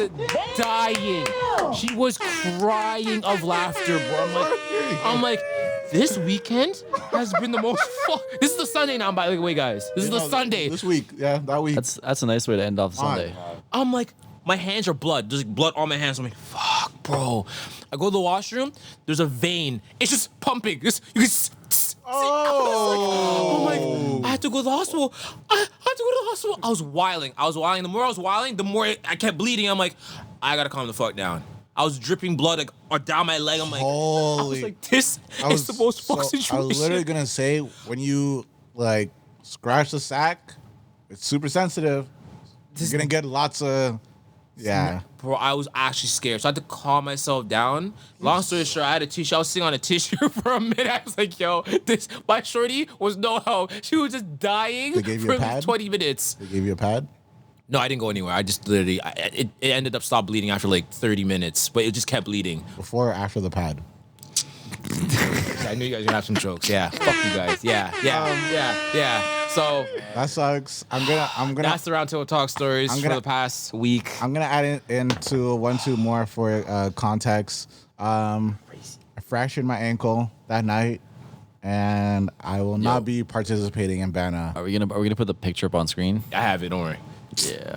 dying. She was crying of laughter, bro. I'm like, this weekend has been the most fun. This is the Sunday now, by the way, guys. This is the Sunday. This week, yeah, that week. That's a nice way to end off Sunday. I'm like, my hands are blood. There's like blood on my hands. I'm like, fuck, bro. I go to the washroom. There's a vein. It's just pumping. You can. Oh my! I had to go to the hospital. I had to go to the hospital. I was wilding. The more I was wilding, the more I kept bleeding. I'm like, I gotta calm the fuck down. I was dripping blood like or down my leg. I'm like, I was Holy. like, this is the most fucked situation. I was literally gonna say when you like scratch the sack, it's super sensitive. You're gonna get lots of Bro, I was actually scared. So I had to calm myself down. Long story short, I had a tissue. I was sitting on a tissue for a minute. I was like, yo, my shorty was no help. She was just dying They gave you for a pad? 20 minutes. They gave you a pad. No, I didn't go anywhere. I just literally, it ended up stopped bleeding after like 30 minutes, but it just kept bleeding. Before or after the pad? I knew you guys were gonna have some jokes. Yeah, fuck you guys. Yeah. So That sucks. I'm gonna. that's the round table talk stories I'm for gonna- the past week. I'm gonna add into two more for context. I fractured my ankle that night, and I will not be participating in Bana. Are we gonna put the picture up on screen? I have it. Don't worry. Yeah.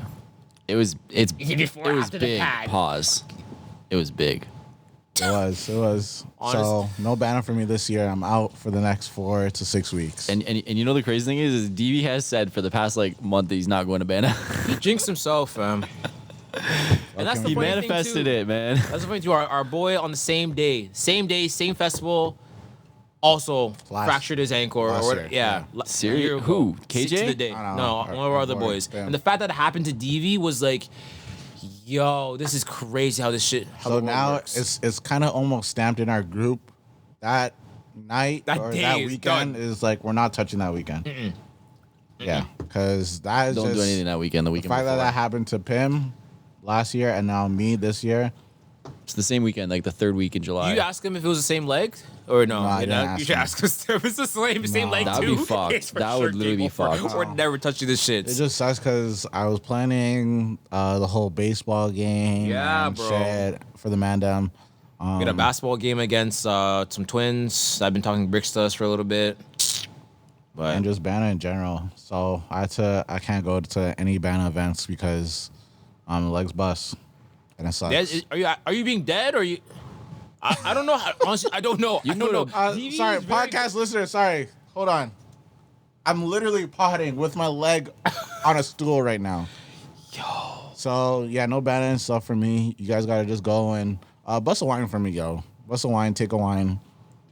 It was Before, it was after the big. pad. Pause. It was big. It was. So no Bana for me this year. I'm out for the next 4 to 6 weeks. And you know the crazy thing is DV has said for the past like month that he's not going to Bana. He jinxed himself, fam. And that's the He funny thing, manifested too. it, man. That's the funny too. Our boy on the same day, same festival, also fractured his ankle or last whatever. year, Yeah. yeah. Serious? A year ago. Who? To KJ? the day. I don't No, know. one of our other Our boys. boy, And the fact that it happened to DV was like, yo, this is crazy how this shit. How So the world now works. it's kind of almost stamped in our group. That night That or day that is weekend done. is like we're not touching that weekend. Yeah, because that is Don't just do anything that weekend. The the weekend fact that before. that happened to Pim last year and now me this year. It's the same weekend, like the third week in July. You ask him if it was the same leg or no? No, I You didn't know? ask You should him. ask us if it's the same leg That too. would be fucked. It's for That would literally be game over. fucked. We're never touching this shit. It just sucks because I was planning the whole baseball game Yeah, and bro. shit for the Mandem. We got a basketball game against some twins. I've been talking bricks to us for a little bit. But And just Bana in general. So I can't go to any Bana events because legs bust. And it sucks. are you being dead or are you? I don't know. Honestly, I don't know. I don't know. DV Sorry, is very- podcast listener. Sorry. Hold on. I'm literally potting with my leg on a stool right now. Yo. So, yeah, no Bana and stuff for me. You guys got to just go and bust a wine for me, yo. Bust a wine, take a wine.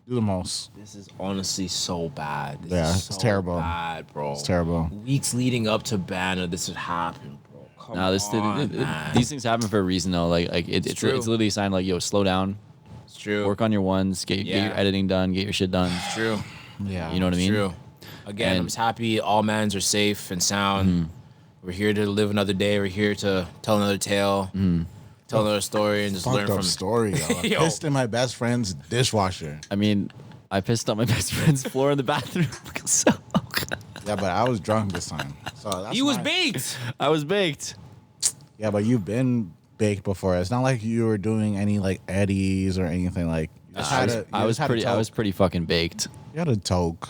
Do the most. This is honestly so bad. This Yeah, is it's so terrible. Bad, bro. It's terrible. Weeks leading up to Banner, this would happen, bro. Come No, on, man. these things happen for a reason though. Like it's true. literally a sign like, yo, slow down, It's true. work on your ones, get your editing done, get your shit done. It's true. Yeah. You know what I mean? True. Again, I'm And- just happy all mans are safe and sound. We're here to live another day. We're here to tell another tale, tell another story, and just learn Fucked up from. story, yo. I Yo. pissed in my best friend's dishwasher. I mean, I pissed on my best friend's floor in the bathroom. So Yeah, but I was drunk this time. So that's He was my- baked. I was baked. Yeah, but you've been baked before. It's not like you were doing any like eddies or anything like. You just had a- you I just was had a pretty. I was toke. pretty fucking baked. You had a toke.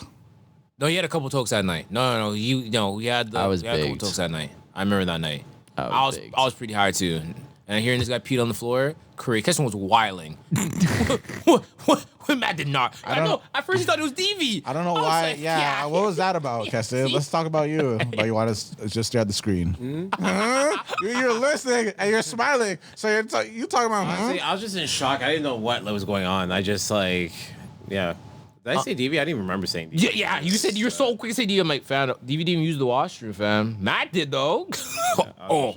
No, he had a couple tokes that night. No. We had I was we had a couple baked. tokes that night. I remember that night. I was baked. I was pretty high too. And hearing this guy peed on the floor, Keston was wiling. what? Matt did not. I don't- know. At first he thought it was Deavy. I don't know was why. like, Yeah, what was that about, Keston? Let's talk about you. But you want to just stare at the screen. You're listening and you're smiling. So you talking about? Honestly, I was just in shock. I didn't know what was going on. I just like, yeah. Did I say DV? I didn't even remember saying DV. Yeah. You said you're so quick to say DV. I'm like, fam, DV didn't even use the washroom, fam. Matt did though. Oh.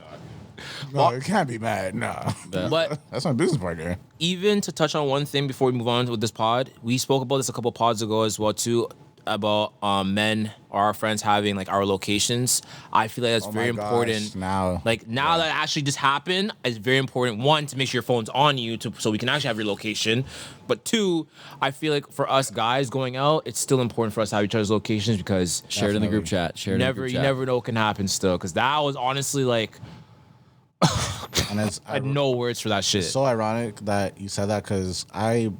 No, it can't be bad. No, But that's my business partner. even to touch on one thing before we move on with this pod, we spoke about this a couple pods ago as well too, about men or our friends having like our locations. I feel like that's very my gosh, important. now. Like now that actually just happened, it's very important. One, to make sure your phone's on you so we can actually have your location. But two, I feel like for us guys going out, it's still important for us to have each other's locations because Share it in the group Definitely. chat. Share it in the group you chat. never know what can happen still. Because that was honestly like And it's I had no words for that shit. so ironic that you said that because I've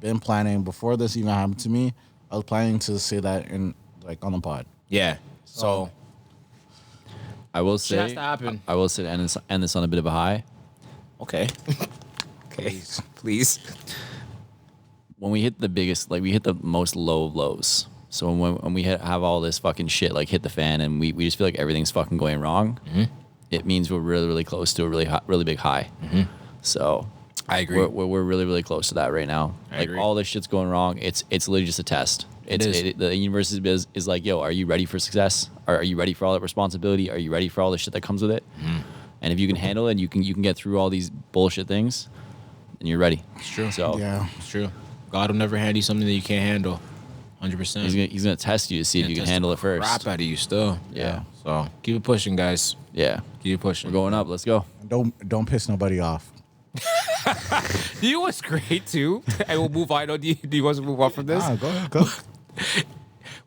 been planning before this even happened to me. I was planning to say that in like on the pod. Yeah. So I will shit has say. to happen. I will say. End this on a bit of a high. Okay. Okay. Please. When we hit the biggest, like we hit the most low of lows. So when we have all this fucking shit like hit the fan and we just feel like everything's fucking going wrong, it means we're really, really close to a really big high. So I agree. We're really, really close to that right now. I Like agree. all this shit's going wrong. It's literally just a test. is. The universe is like, yo, are you ready for success? Are you ready for all that responsibility? Are you ready for all the shit that comes with it? And if you can handle it, and you can get through all these bullshit things, then you're ready. It's true. So Yeah, It's true. God will never hand you something that you can't handle. 100%. he's gonna test you to see if you can Test handle the it first. Crap out of you still. Yeah. So keep it pushing, guys. Yeah. Keep it pushing. We're going up. Let's go. don't piss nobody off. You know what's great too? And we'll move on. Do you want to move on from this? Go.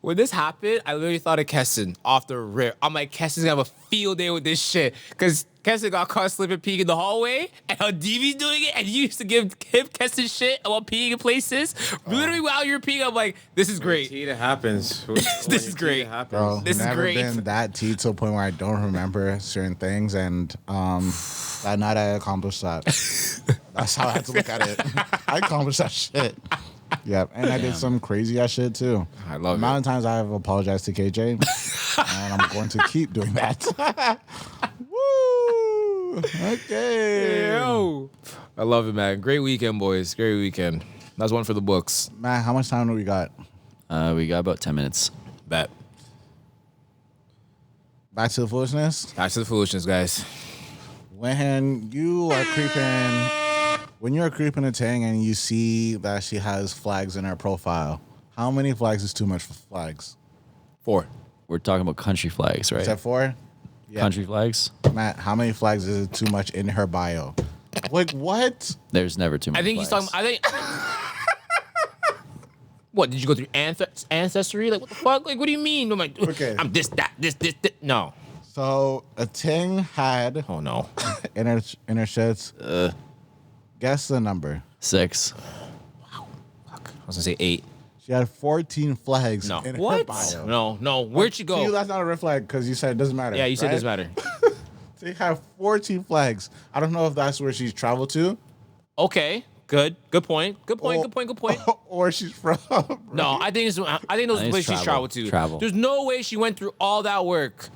When this happened, I literally thought of Keston off the rip. I'm like, Keston's gonna have a field day with this shit. Because Keston got caught slipping peeing in the hallway, and how DV's doing it, and you used to give him Keston shit about peeing in places. Literally, while you're peeing, I'm like, this is great. It happens. This is great. Bro, This is never great. been that tea to a point where I don't remember certain things, and that night I accomplished that. That's how I had to look at it. I accomplished that shit. Yep, and I did some crazy ass shit too. I love the it. amount of times I have apologized to KJ, and I'm going to keep doing that. Woo! Okay. Yo. I love it, man. Great weekend, boys. Great weekend. That's one for the books. Man, how much time do we got? We got about 10 minutes. Bet. Back to the foolishness. Back to the foolishness, guys. When you are creeping a Tang and you see that she has flags in her profile, how many flags is too much for flags? 4. We're talking about country flags, right? Is that 4? Yeah. Country flags? Matt, how many flags is it too much in her bio? Like, what? There's never too many I think he's flags. talking. What, did you go through ancestry? Like, what the fuck? Like, what do you mean? I'm like, Okay. I'm this, that, this. No. So, a Ting had Oh, no. in her shits. Guess the number. 6. Fuck. I was going to say 8. She had 14 flags No. in her What? bio. No. Where'd you To you, go? that's not a red flag because you said it doesn't matter. Yeah, you said it right? doesn't matter. They have 14 flags. I don't know if that's where she's traveled to. Okay. Good point. Good point. Or she's from. No, I think those are the it's places she's travel. traveled to. Travel. There's no way she went through all that work.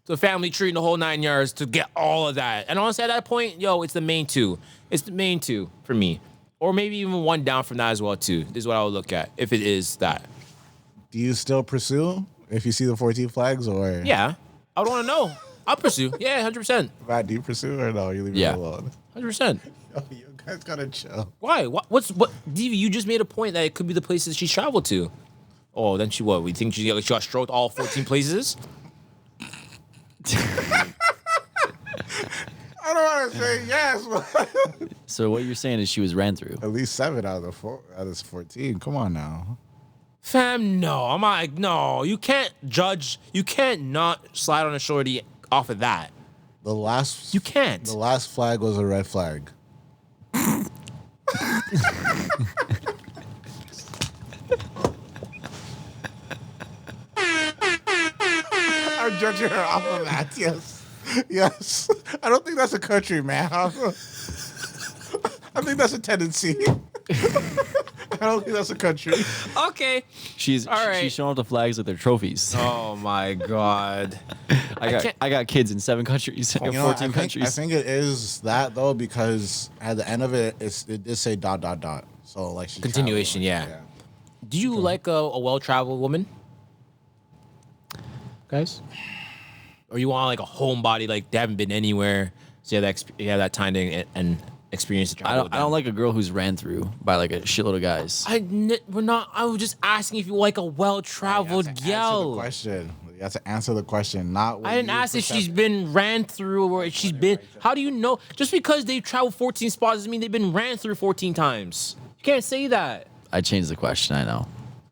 The family tree and the whole 9 yards to get all of that. And honestly, at that point, it's the main two. It's the main two for me. Or maybe even one down from that as well, too. This is what I would look at, if it is that. Do you still pursue if you see the 14 flags, or Yeah. I would want to know. I'll pursue. Yeah, 100%. Matt, do you pursue or no? You leave Yeah. it alone. 100%. Yo, you guys gotta chill. Why? What? DV, you just made a point that it could be the places she's traveled to. Oh, then we think she got stroked all 14 places? I don't want to say yes, but So what you're saying is she was ran through. At least 7 out of 14. Come on now. Fam, no. I'm like, no. You can't judge. You can't not slide on a shorty off of that. You can't. The last flag was a red flag. I'm judging her off of that. Yes. I don't think that's a country, man. I think that's a tendency. I don't think that's a country. Okay. She's showing off the flags with their trophies. Oh my god. I got kids in 7 countries. I got 14 countries. I think it is that though, because at the end of it, it did say ... So like she Continuation, traveled. yeah. Do you like a well-traveled woman, guys? Or you want like a homebody, like they haven't been anywhere, so you have that time to and experience the travel. I don't like a girl who's ran through by like a shitload of guys. I was just asking if you like a well-traveled gal. Question. You have to answer the question, not. I didn't ask if she's been ran through or if she's been. How do you know? Just because they've traveled 14 spots doesn't mean they've been ran through 14 times. You can't say that. I changed the question. I know.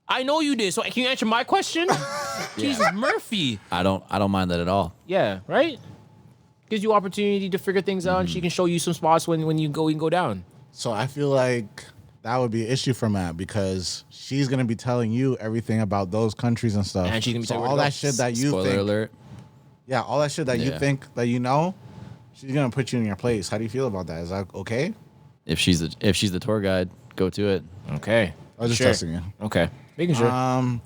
I know you did. So can you answer my question? Jesus, Murphy. I don't mind that at all. Yeah, right? Gives you opportunity to figure things out, and she can show you some spots when you can go down. So I feel like that would be an issue for Matt because she's gonna be telling you everything about those countries and stuff. And she's gonna be telling you all where to that go. shit that you Spoiler think. alert. Yeah, all that shit that you think that you know, she's gonna put you in your place. How do you feel about that? Is that okay? If she's the tour guide, go to it. Okay. I was just testing you. Okay. Making sure.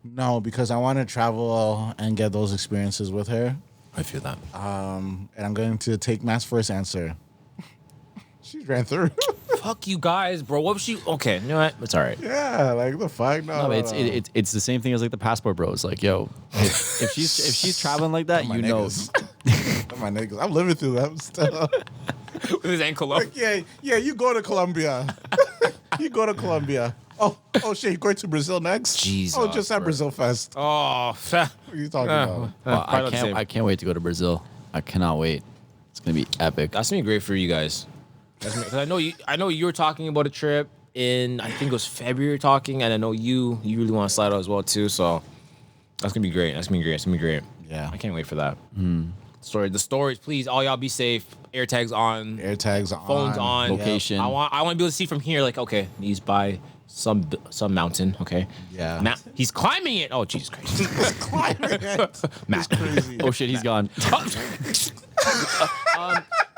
No, because I want to travel and get those experiences with her. I feel that. And I'm going to take Matt's first answer. She ran through. Fuck you guys, bro. What was she? Okay, you know what? It's all right. Yeah, like the fuck. No, No, it's the same thing as like the passport bros. Like, yo, if she's traveling like that, my you know. niggas. My niggas. I'm living through them still. With his ankle up. Like, yeah, you go to Colombia. You go to Colombia. Oh shit, you going to Brazil next? Jesus, Oh, just at Brazil Fest. Oh, What are you talking about? Well, I can't wait to go to Brazil. I cannot wait. It's gonna be epic. that's gonna be great for you guys. Because I know you were talking about a trip in I think it was February talking, and I know you really want to slide out as well too. So that's gonna be great. That's gonna be great. Yeah. I can't wait for that. The stories, please. All y'all be safe. Air tags on. Air tags on. Phones on. Location. I want to be able to see from here. Like, okay, he's by some mountain. Okay. Yeah. He's climbing it. Oh, Jesus Christ. Matt. Crazy. Oh shit, he's gone.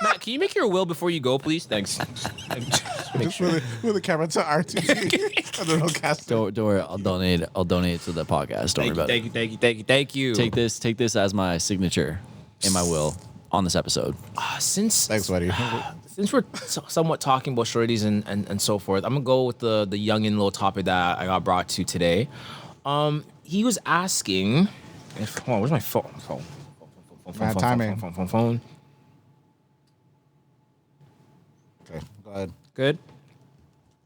Matt, can you make your will before you go, please? Thanks. Just with the camera to RTG. And then he'll cast it. Don't worry, I'll donate it to the podcast. Don't worry about it. Thank you. Take this as my signature in my will on this episode. Since Thanks, buddy. since we're somewhat talking about shorties and so forth, I'm gonna go with the youngin' little topic that I got brought to today. He was asking, hold on, where's my phone? Phone. Okay, go ahead. Good.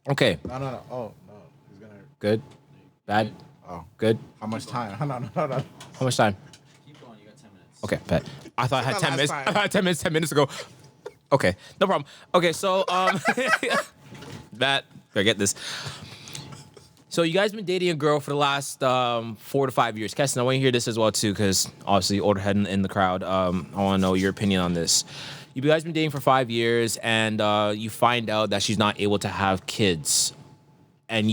Okay. No. Oh, no. He's gonna. Good. Bad. Oh. Good. How much time? No. How much time? Keep going, you got 10 minutes. Okay, bet. I thought I had Not 10 last minutes. time. I had 10 minutes 10 minutes ago. Okay, no problem. Okay, so I get this. So you guys been dating a girl for the last 4 to 5 years. Keston, I want to hear this as well too, because obviously older head in the crowd. I want to know your opinion on this. You guys been dating for 5 years, and you find out that she's not able to have kids. And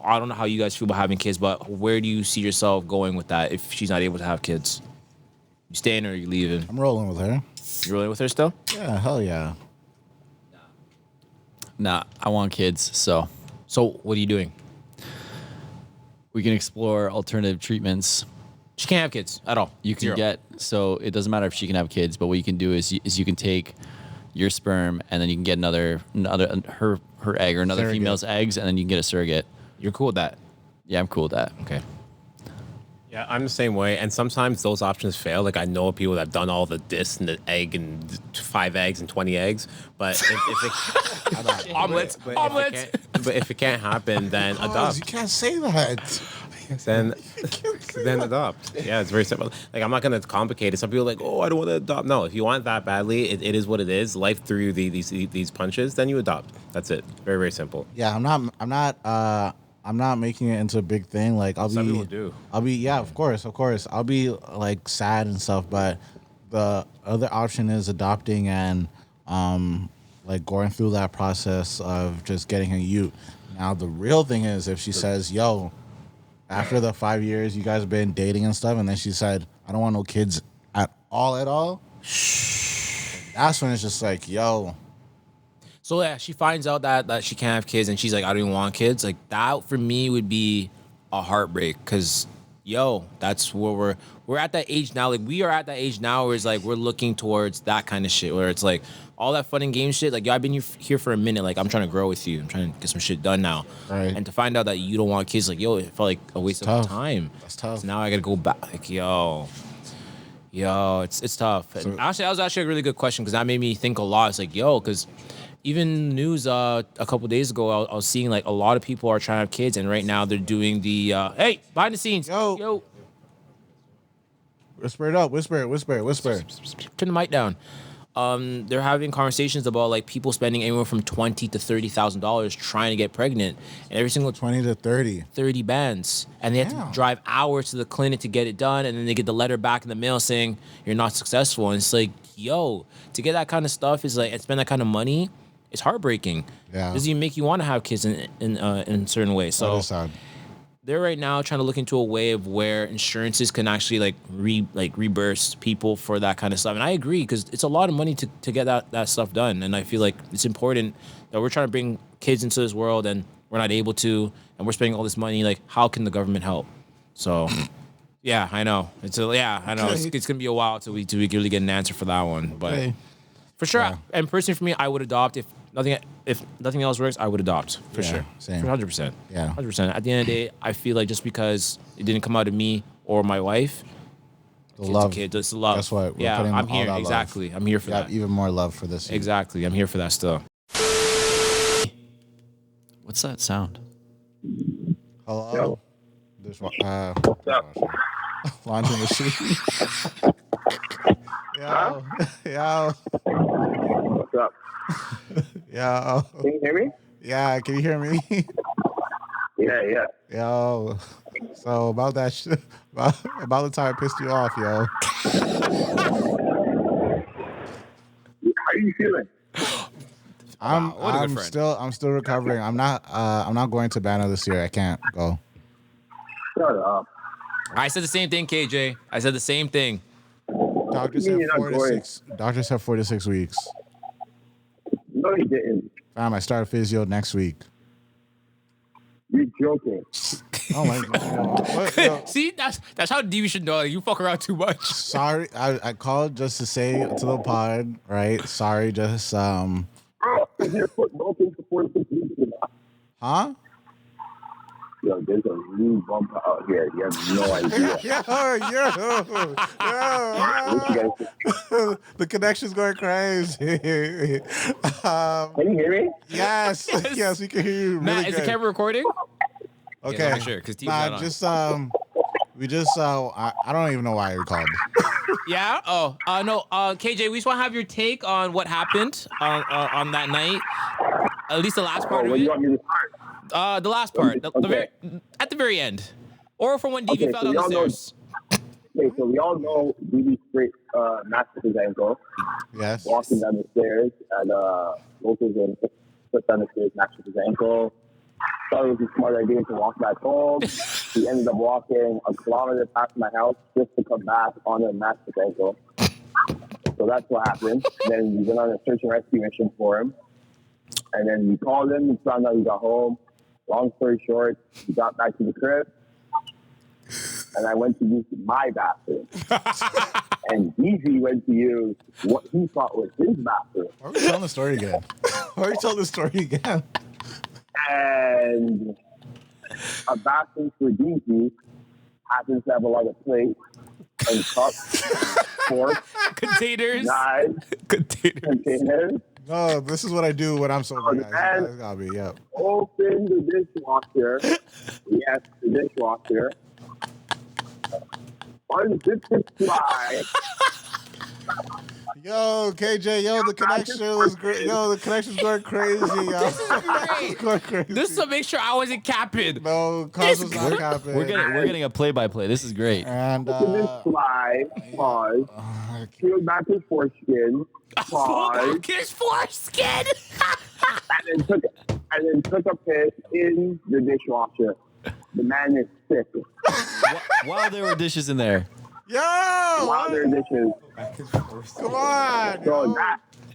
I don't know how you guys feel about having kids, but where do you see yourself going with that if she's not able to have kids? You staying or you leaving? I'm rolling with her. You rolling with her still? Yeah, hell yeah. Nah, I want kids, so So what are you doing? we can explore alternative treatments. She can't have kids at all. You can Zero. so it doesn't matter if she can have kids, but what you can do is you can take your sperm and then you can get another her egg or another Surrogate. female's eggs, and then you can get a surrogate. You're cool with that. Yeah, I'm cool with that. Okay. Yeah, I'm the same way. And sometimes those options fail. Like I know people that have done all the this and the egg and 5 eggs and 20 eggs. But Omelets. but if it can't happen, then Oh, adopt. you can't say that. then adopt. Yeah, it's very simple. Like, I'm not gonna complicate it. Some people are like, oh, I don't want to adopt. No, if you want that badly, it is what it is. Life threw you these punches, then you adopt. That's it. Very, very simple. Yeah, I'm not making it into a big thing. Like Some people do. Yeah, of course. I'll be like sad and stuff, but the other option is adopting and like going through that process of just getting a ute. Now the real thing is if she says, yo, after the 5 years you guys have been dating and stuff, and then she said, I don't want no kids at all, that's when it's just like, yo. So yeah, she finds out that she can't have kids, and she's like, I don't even want kids. Like, that for me would be a heartbreak, because that's where we're at that age now. Like, we are at that age now where it's like we're looking towards that kind of shit, where it's like all that fun and game shit. Like, yo, I've been here for a minute. Like, I'm trying to grow with you. I'm trying to get some shit done now. Right. And to find out that you don't want kids, like, yo, it felt like a waste of time. That's tough. So now I gotta go back. Like, yo, it's tough. And actually, that was actually a really good question, because that made me think a lot. It's like, yo, because even news a couple days ago, I was seeing like a lot of people are trying to have kids, and right now they're doing the hey, behind the scenes, yo. Whisper it up, whisper. Turn the mic down. They're having conversations about like people spending anywhere from $20,000 to $30,000 trying to get pregnant, and every single 20 to 30 bands, and they have to drive hours to the clinic to get it done, and then they get the letter back in the mail saying you're not successful. And it's like, yo, to get that kind of stuff is like, and spend that kind of money, it's heartbreaking. Yeah, doesn't even make you want to have kids in certain ways. So they're right now trying to look into a way of where insurances can actually reimburse people for that kind of stuff. And I agree, because it's a lot of money to get that stuff done. And I feel like it's important that we're trying to bring kids into this world and we're not able to, and we're spending all this money. Like, how can the government help? So, yeah, I know. It's gonna be a while till we really get an answer for that one. But for sure, and personally for me, I would adopt if nothing else works. I would adopt for sure. Same. 100%. Yeah, 100%. At the end of the day, I feel like just because it didn't come out of me or my wife, the love. It's the love. That's what. Yeah, I'm here. That Exactly. Love. I'm here for that. Even more love for this. Exactly. I'm here for that still. What's that sound? Hello. What's up? Laundry machine. Yo. What's up? Yo. Can you hear me? Yeah, can you hear me? Yeah. Yo. So about that shit, about the time I pissed you off, yo. How are you feeling? I'm still recovering. I'm not going to Banner this year. I can't go. Shut up. I said the same thing, KJ. I said the same thing. Doctors said 4 to 6 weeks. No, you didn't. Fam, I start physio next week. You're joking. Oh my god. What, yo? See, that's how deep you should know. You fuck around too much. Sorry, I called just to say to the pod, right? Sorry, just Bro, you're putting both into 4 to 6 weeks. Huh? Yo, there's a new bumper out here. You have no idea. The connection's going crazy. Can you hear me? Yes, we can hear you. Really Matt, is the good. camera recording? Okay. Yeah, sure, because I don't even know why we called. Yeah. Oh, no. KJ, we just want to have your take on what happened on that night. At least the last part of What it. do you want me to start? The last part. Okay. At the very end, or from when DV fell down the stairs. Okay, so we all know DB straight mastered his ankle. Yes. Walking down the stairs, and locals and put down the stairs, mastered his ankle. Thought it was a smart idea to walk back home. He ended up walking a kilometer past my house just to come back on a mastered ankle. So that's what happened. Then we went on a search and rescue mission for him. And then we called him and found out he got home. Long story short, we got back to the crib. And I went to use my bathroom. And DZ went to use what he thought was his bathroom. Why are we telling the story again? Why are we telling the story again? And a bathroom for DZ happens to have a lot of plates and cups, forks, Containers. knives, containers. No, this is what I do when I'm sober, guys. That's gotta be, yep. Open the dishwasher. Yes, the dishwasher. Untitled Fly. Yo, KJ, yo, the connection was great. Yo, the connection's going crazy, yo. This is great. Going crazy. This is to make sure I wasn't capping. No, Kods was not happening. We're getting a play-by-play. This is great. And Untitled Fly. Pause. Peeled back his foreskin. Pause. His foreskin. and then took a piss in the dishwasher. The man is sick. While there were dishes in there. yo, While there are dishes. come on. So yo.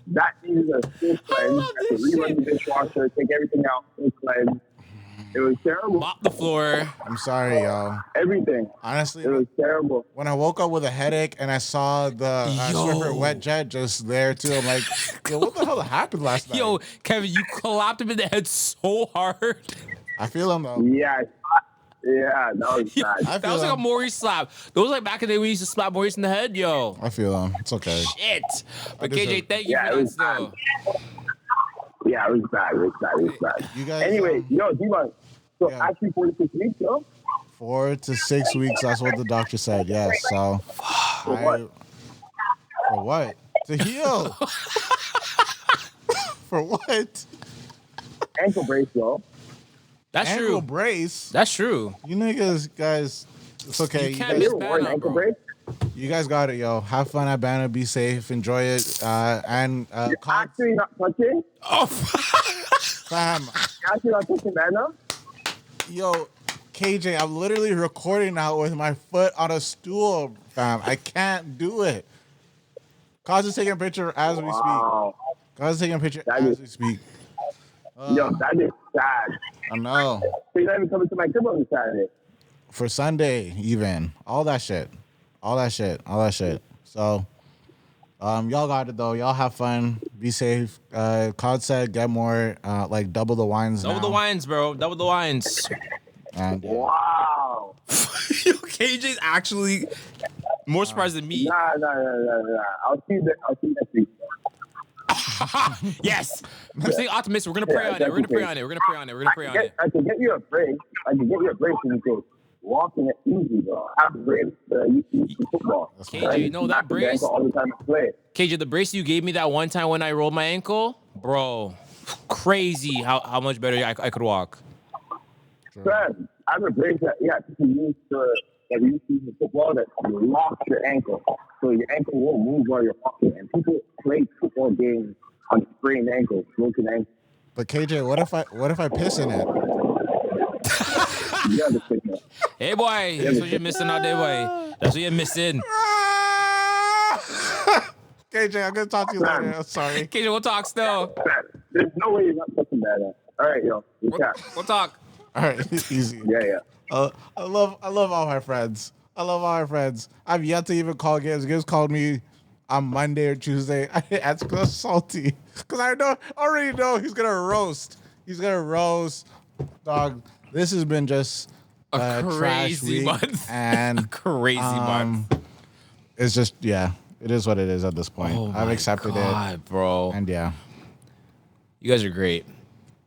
that needs a full cleanse. To rerun the dishwasher, take everything out, full cleanse. It was terrible. Mop the floor. I'm sorry, yo. Everything. Honestly, It was terrible. when I woke up with a headache and I saw the Yo. Swiffer wet jet just there too, I'm like, yo, what the hell happened last night? Yo, Kevin, you clapped him in the head so hard. I feel him though. Yeah. Yeah, that was bad. I That feel was like a him. Maurice slap. Those like back in the day we used to slap Maurice in the head, yo. I feel him. It's okay. Shit. But deserve- KJ, thank you Yeah, for it that was still. Yeah, it was bad. It was bad. You guys. Anyway, yo, Deavon. So Yeah. actually 46 weeks, yo. 4 to 6 weeks. That's what the doctor said. Yes. So. For what? For what? To heal. For what? Ankle brace, yo. That's Ankle true. brace. That's true. You niggas, guys. It's okay. You You, can't guys, miss You ever wore an Banner, ankle bro. brace? you guys got it, yo. Have fun at Banner. Be safe. Enjoy it. And You're Kods, actually not touching? Oh, fam. You're actually not touching Banner? Yo, KJ, I'm literally recording now with my foot on a stool, fam. I can't do it. Kods is taking a picture as we speak. Wow. Kods is taking a picture That as is- we speak. Yo, that is sad. I know. So you're not even coming to my crib on Saturday. For Sunday, even. All that shit. All that shit. So, y'all got it though. Y'all have fun. Be safe. Kods said get more, like double the wines double now. the wines, bro. Double the wines. And, Wow. Yo, KJ's actually more surprised than me. Nah. I'll see you next week. Yes. I'm staying optimistic. We're gonna pray on it. We're gonna pray on it. We're gonna pray on it. We're gonna pray on it. I can get you a brace. And you can walk in it easy, bro. Have a brace. You see football. KJ, you know that Not the brace? ankle all the time to play. KJ, the brace you gave me that one time when I rolled my ankle, bro, crazy how much better I could walk. Fred, I have a brace that people use that we use in football that locks your ankle, so your ankle won't move while you're walking. And people play football games on sprained ankles, broken ankles. but KJ, what if I piss in it? You understand that? Hey, boy, that's what you're missing out there, boy. That's what you're missing. KJ, I'm gonna talk to you later. I'm sorry. KJ, we'll talk still. Fred, there's no way you're not touching that. All right, yo, you We'll, cat. we'll talk. All right, easy. Yeah. I love all my friends. I've yet to even call Gibbs. Gibbs called me on Monday or Tuesday. That's because salty. Because I already know he's gonna roast. Dog. This has been just A trash crazy week, month. and Crazy month. it's just it is what it is at this point. Oh I've my accepted God, bro. it, and You guys are great.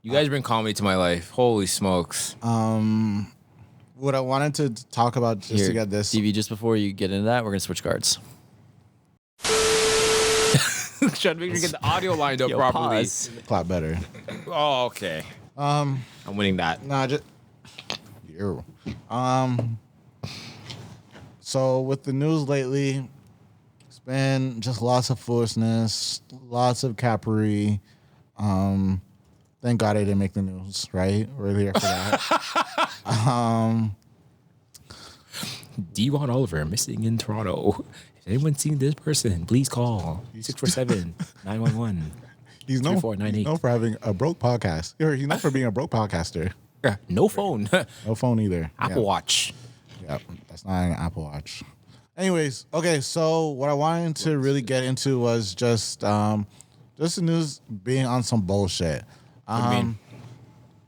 You guys bring comedy to my life. Holy smokes. what I wanted to talk about just Here, to get this. DV, just before you get into that, we're gonna switch cards. Trying to make sure you get the audio lined up Yo, properly. pause. Clap better. Oh, okay. I'm winning that. Nah, just you. So with the news lately, it's been just lots of foolishness, lots of capery. Thank God I didn't make the news, right? We're here for that. Deavon Oliver missing in Toronto. If anyone seen this person, please call 647-911. He's known, 3498. he's known for having a broke podcast. Or he's known for being a broke podcaster. No phone. No phone either. Apple Watch. Yep, that's not an Apple Watch. Anyways, okay, so what I wanted to really get into was just the news being on some bullshit. What do you mean?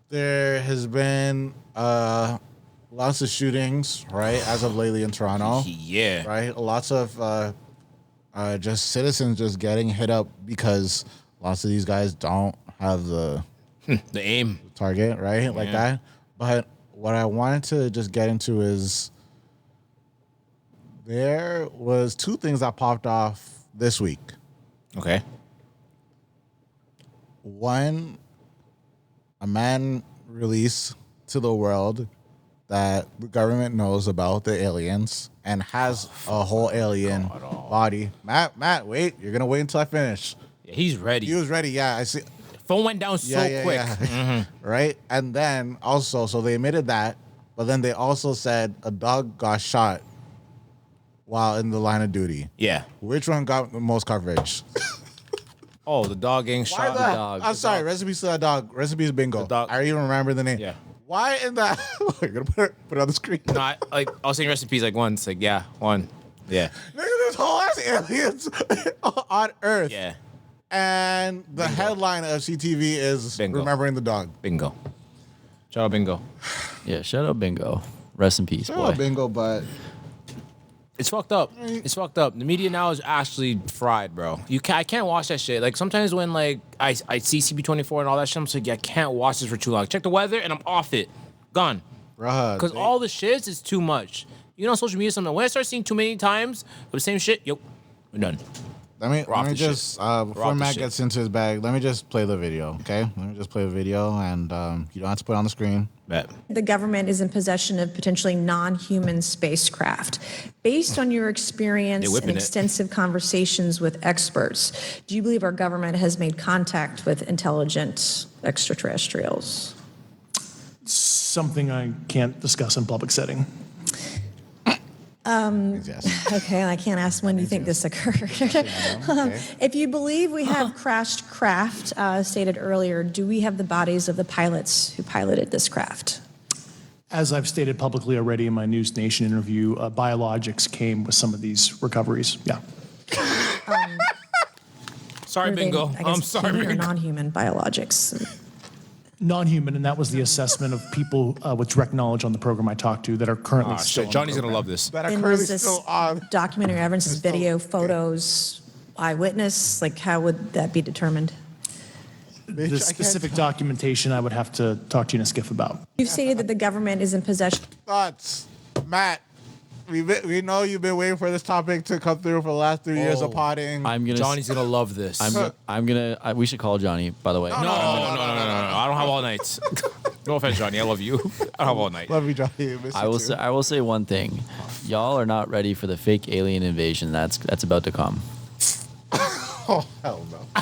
There has been lots of shootings, right, as of lately in Toronto, Yeah. right? Lots of just citizens just getting hit up because lots of these guys don't have the The aim. target, right? Like Yeah. that. But what I wanted to just get into is There was two things that popped off this week. Okay. One, a man released to the world that the government knows about the aliens and has a whole alien body. Matt, wait. You're going to wait until I finish. Yeah, he's ready. He was ready. Yeah, I see. Phone went down so quick. Yeah. Right? And then also, so they admitted that, but then they also said a dog got shot while in the line of duty. Yeah. Which one got the most coverage? Oh, the dog getting Why shot. the dog. I'm sorry, Recipes to that dog. Recipes bingo. The dog. I even remember the name. Yeah. Why in that? You're gonna put it on the screen. No, I was saying recipes like once. Like, yeah, one. Yeah. Nigga, there's whole ass aliens on Earth. Yeah. And the headline of CTV is Bingo. Remembering the Dog. Bingo. Shout out bingo. Yeah, shout out Bingo. Rest in peace, boy. Bingo, but It's fucked up. It's fucked up. The media now is actually fried, bro. I can't watch that shit. Like sometimes when like I see CP24 and all that shit, I'm just like, yeah, I can't watch this for too long. Check the weather and I'm off it. Gone. bruh, Because all the shits is too much. You know, on social media, something when I start seeing too many times of the same shit, yo, we're done. Let me off the just shit. before off the Matt shit. gets into his bag, let me just play the video, okay? Let me just play the video, and you don't have to put it on the screen. Bet. The government is in possession of potentially non-human spacecraft. Based on your They're experience whipping and it. extensive conversations with experts, do you believe our government has made contact with intelligent extraterrestrials? Something I can't discuss in public setting. Yes. Okay, I can't ask when you think this occurred. If you believe we have crashed craft, stated earlier, do we have the bodies of the pilots who piloted this craft? As I've stated publicly already in my News Nation interview, biologics came with some of these recoveries. Yeah. Sorry, Were they, bingo. I guess, I'm sorry, human or bingo. non-human biologics? Non-human, and that was the assessment of people with direct knowledge on the program I talked to that are currently Ah, still shit, on the Johnny's gonna program. love this. That are And currently was this still on. documentary evidence, is video, photos, eyewitness? Like, how would that be determined? Bitch, I The can't specific documentation I would have to talk to you in a skiff about. You've stated that the government is in possession. Thoughts, Matt. We know you've been waiting for this topic to come through for the last 3 years of Oh. potting. I'm gonna. Johnny's gonna love this. We should call Johnny. By the way. no. I don't have all night. No offense, Johnny. I love you. I don't have all night. Love you, Johnny. Miss I you will too. say. I will say one thing. Y'all are not ready for the fake alien invasion that's about to come. Oh hell no.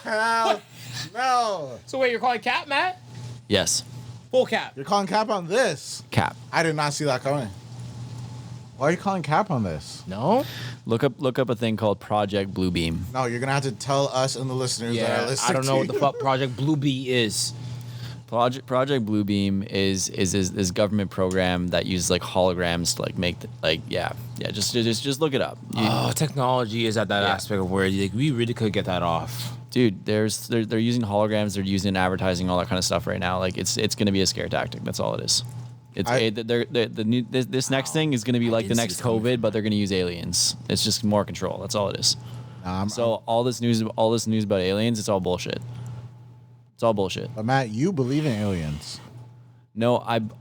Hell no. So wait, you're calling cap, Matt? Yes, Full cap. You're calling cap on this. Cap. I did not see that coming. Why are you calling cap on this? No. Look up a thing called Project Bluebeam. No, you're gonna have to tell us and the listeners that are Yeah, listening. I don't know to what the you. fuck Project Blue Bee is. Project Bluebeam is this government program that uses like holograms to like make just look it up. Oh, technology is at that Yeah. aspect of where like we really could get that off. Dude, they're using holograms, they're using advertising, all that kind of stuff right now. Like it's gonna be a scare tactic. That's all it is. This next thing is gonna be like the didn't see next this coming. COVID, but they're gonna use aliens. It's just more control. That's all it is. I'm- So all this news about aliens, it's all bullshit. It's all bullshit. But Matt, you believe in aliens. No,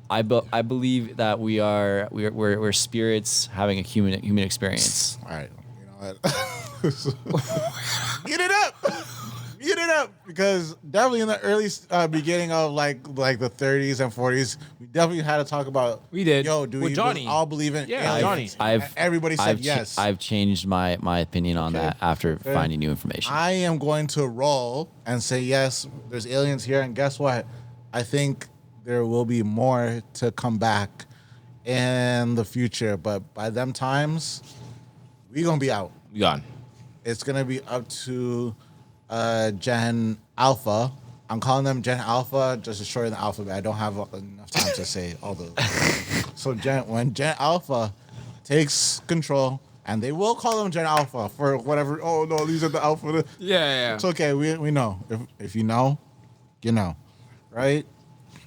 I believe that we're spirits having a human experience. All right. You know what? Get it up. Get it up. Because definitely in the early beginning of like the 30s and 40s, we definitely had to talk about. We did. Yo, do With we Johnny. all believe in Yeah, aliens? Johnny. And everybody said yes. I've changed my opinion on that after finding new information. I am going to roll and say yes. There's aliens here, and guess what? I think there will be more to come back in the future. But by them times, we gonna be out. Gone. It's gonna be up to Gen Alpha. I'm calling them Gen Alpha just to shorten the alphabet. I don't have enough time to say all the. So when Gen Alpha takes control, and they will call them Gen Alpha for whatever. Oh no, these are the Alpha. Yeah. It's okay. We know. If you know, you know, right?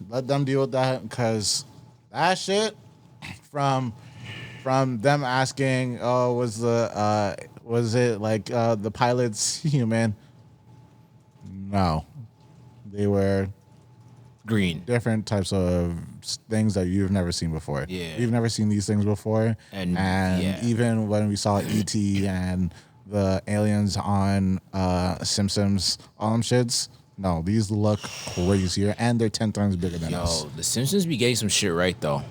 Let them deal with that because that shit from them asking, oh, was it like the pilot's human? No, they were green. different types of things that you've never seen before. Yeah. You've never seen these things before. And, even when we saw E.T. and the aliens on Simpsons, all them shits, no, these look crazier, and they're 10 times bigger than us. The Simpsons be getting some shit right though.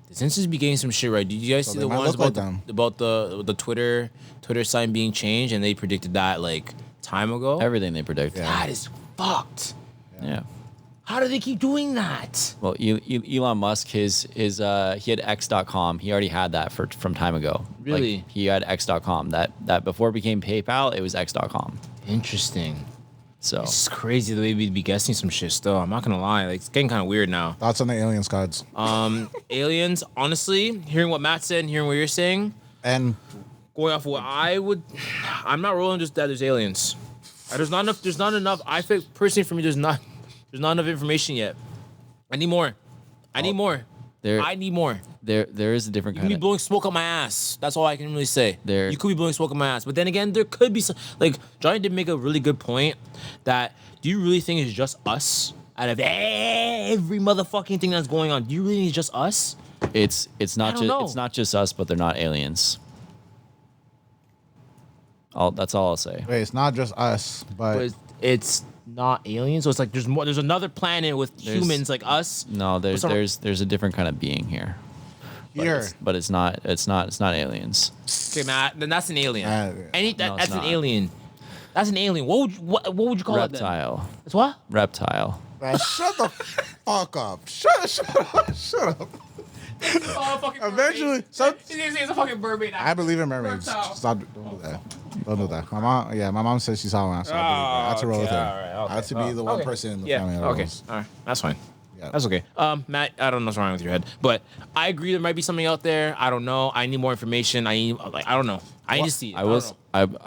The Simpsons be getting some shit right. Did you guys see they the might ones look like about the Twitter sign being changed, and they predicted that like time ago? Everything they predict. That is fucked. Yeah. How do they keep doing that? Well, Elon Musk, he had X.com. He already had that from time ago. Really? Like, he had X.com. That before it became PayPal, it was X.com. Interesting. So It's crazy the way we'd be guessing some shit still. I'm not gonna lie. Like, it's getting kind of weird now. Thoughts on the aliens, Kods? Aliens, honestly, hearing what Matt said and hearing what you're saying, And going off of what I'm not rolling just that there's aliens. There's not enough. I think personally for me, there's not enough information yet. I need more. I need more. There is a different You kind could be of. blowing smoke up my ass. That's all I can really say. There- You could be blowing smoke up my ass. But then again, there could be some, like, Johnny did make a really good point that, do you really think it's just us out of every motherfucking thing that's going on? Do you really think it's just us? It's not don't know. it's not just us, but they're not aliens. That's all I'll say. wait, it's not just us, But but it's not aliens. So it's like there's more. There's another planet with humans like us. No, there's a different kind of being here. here. But it's not aliens. Okay, Matt, then that's an alien. No, it's That's an not. alien. That's an alien. What would you call it then? Reptile. It's what? Reptile. Man, shut the fuck up. Shut up. Oh, fucking Eventually, some, It's a fucking mermaid. I believe in mermaids. Reptile. Stop. Don't do that. Don't do that. My mom said she saw one, so I believe her. I had to roll with her. I had to be the one person in the family that Okay. rolls. All right. That's fine. Yeah. That's okay. Matt, I don't know what's wrong with your head, but I agree there might be something out there. I don't know. I need more information. I don't know. I need to see it. I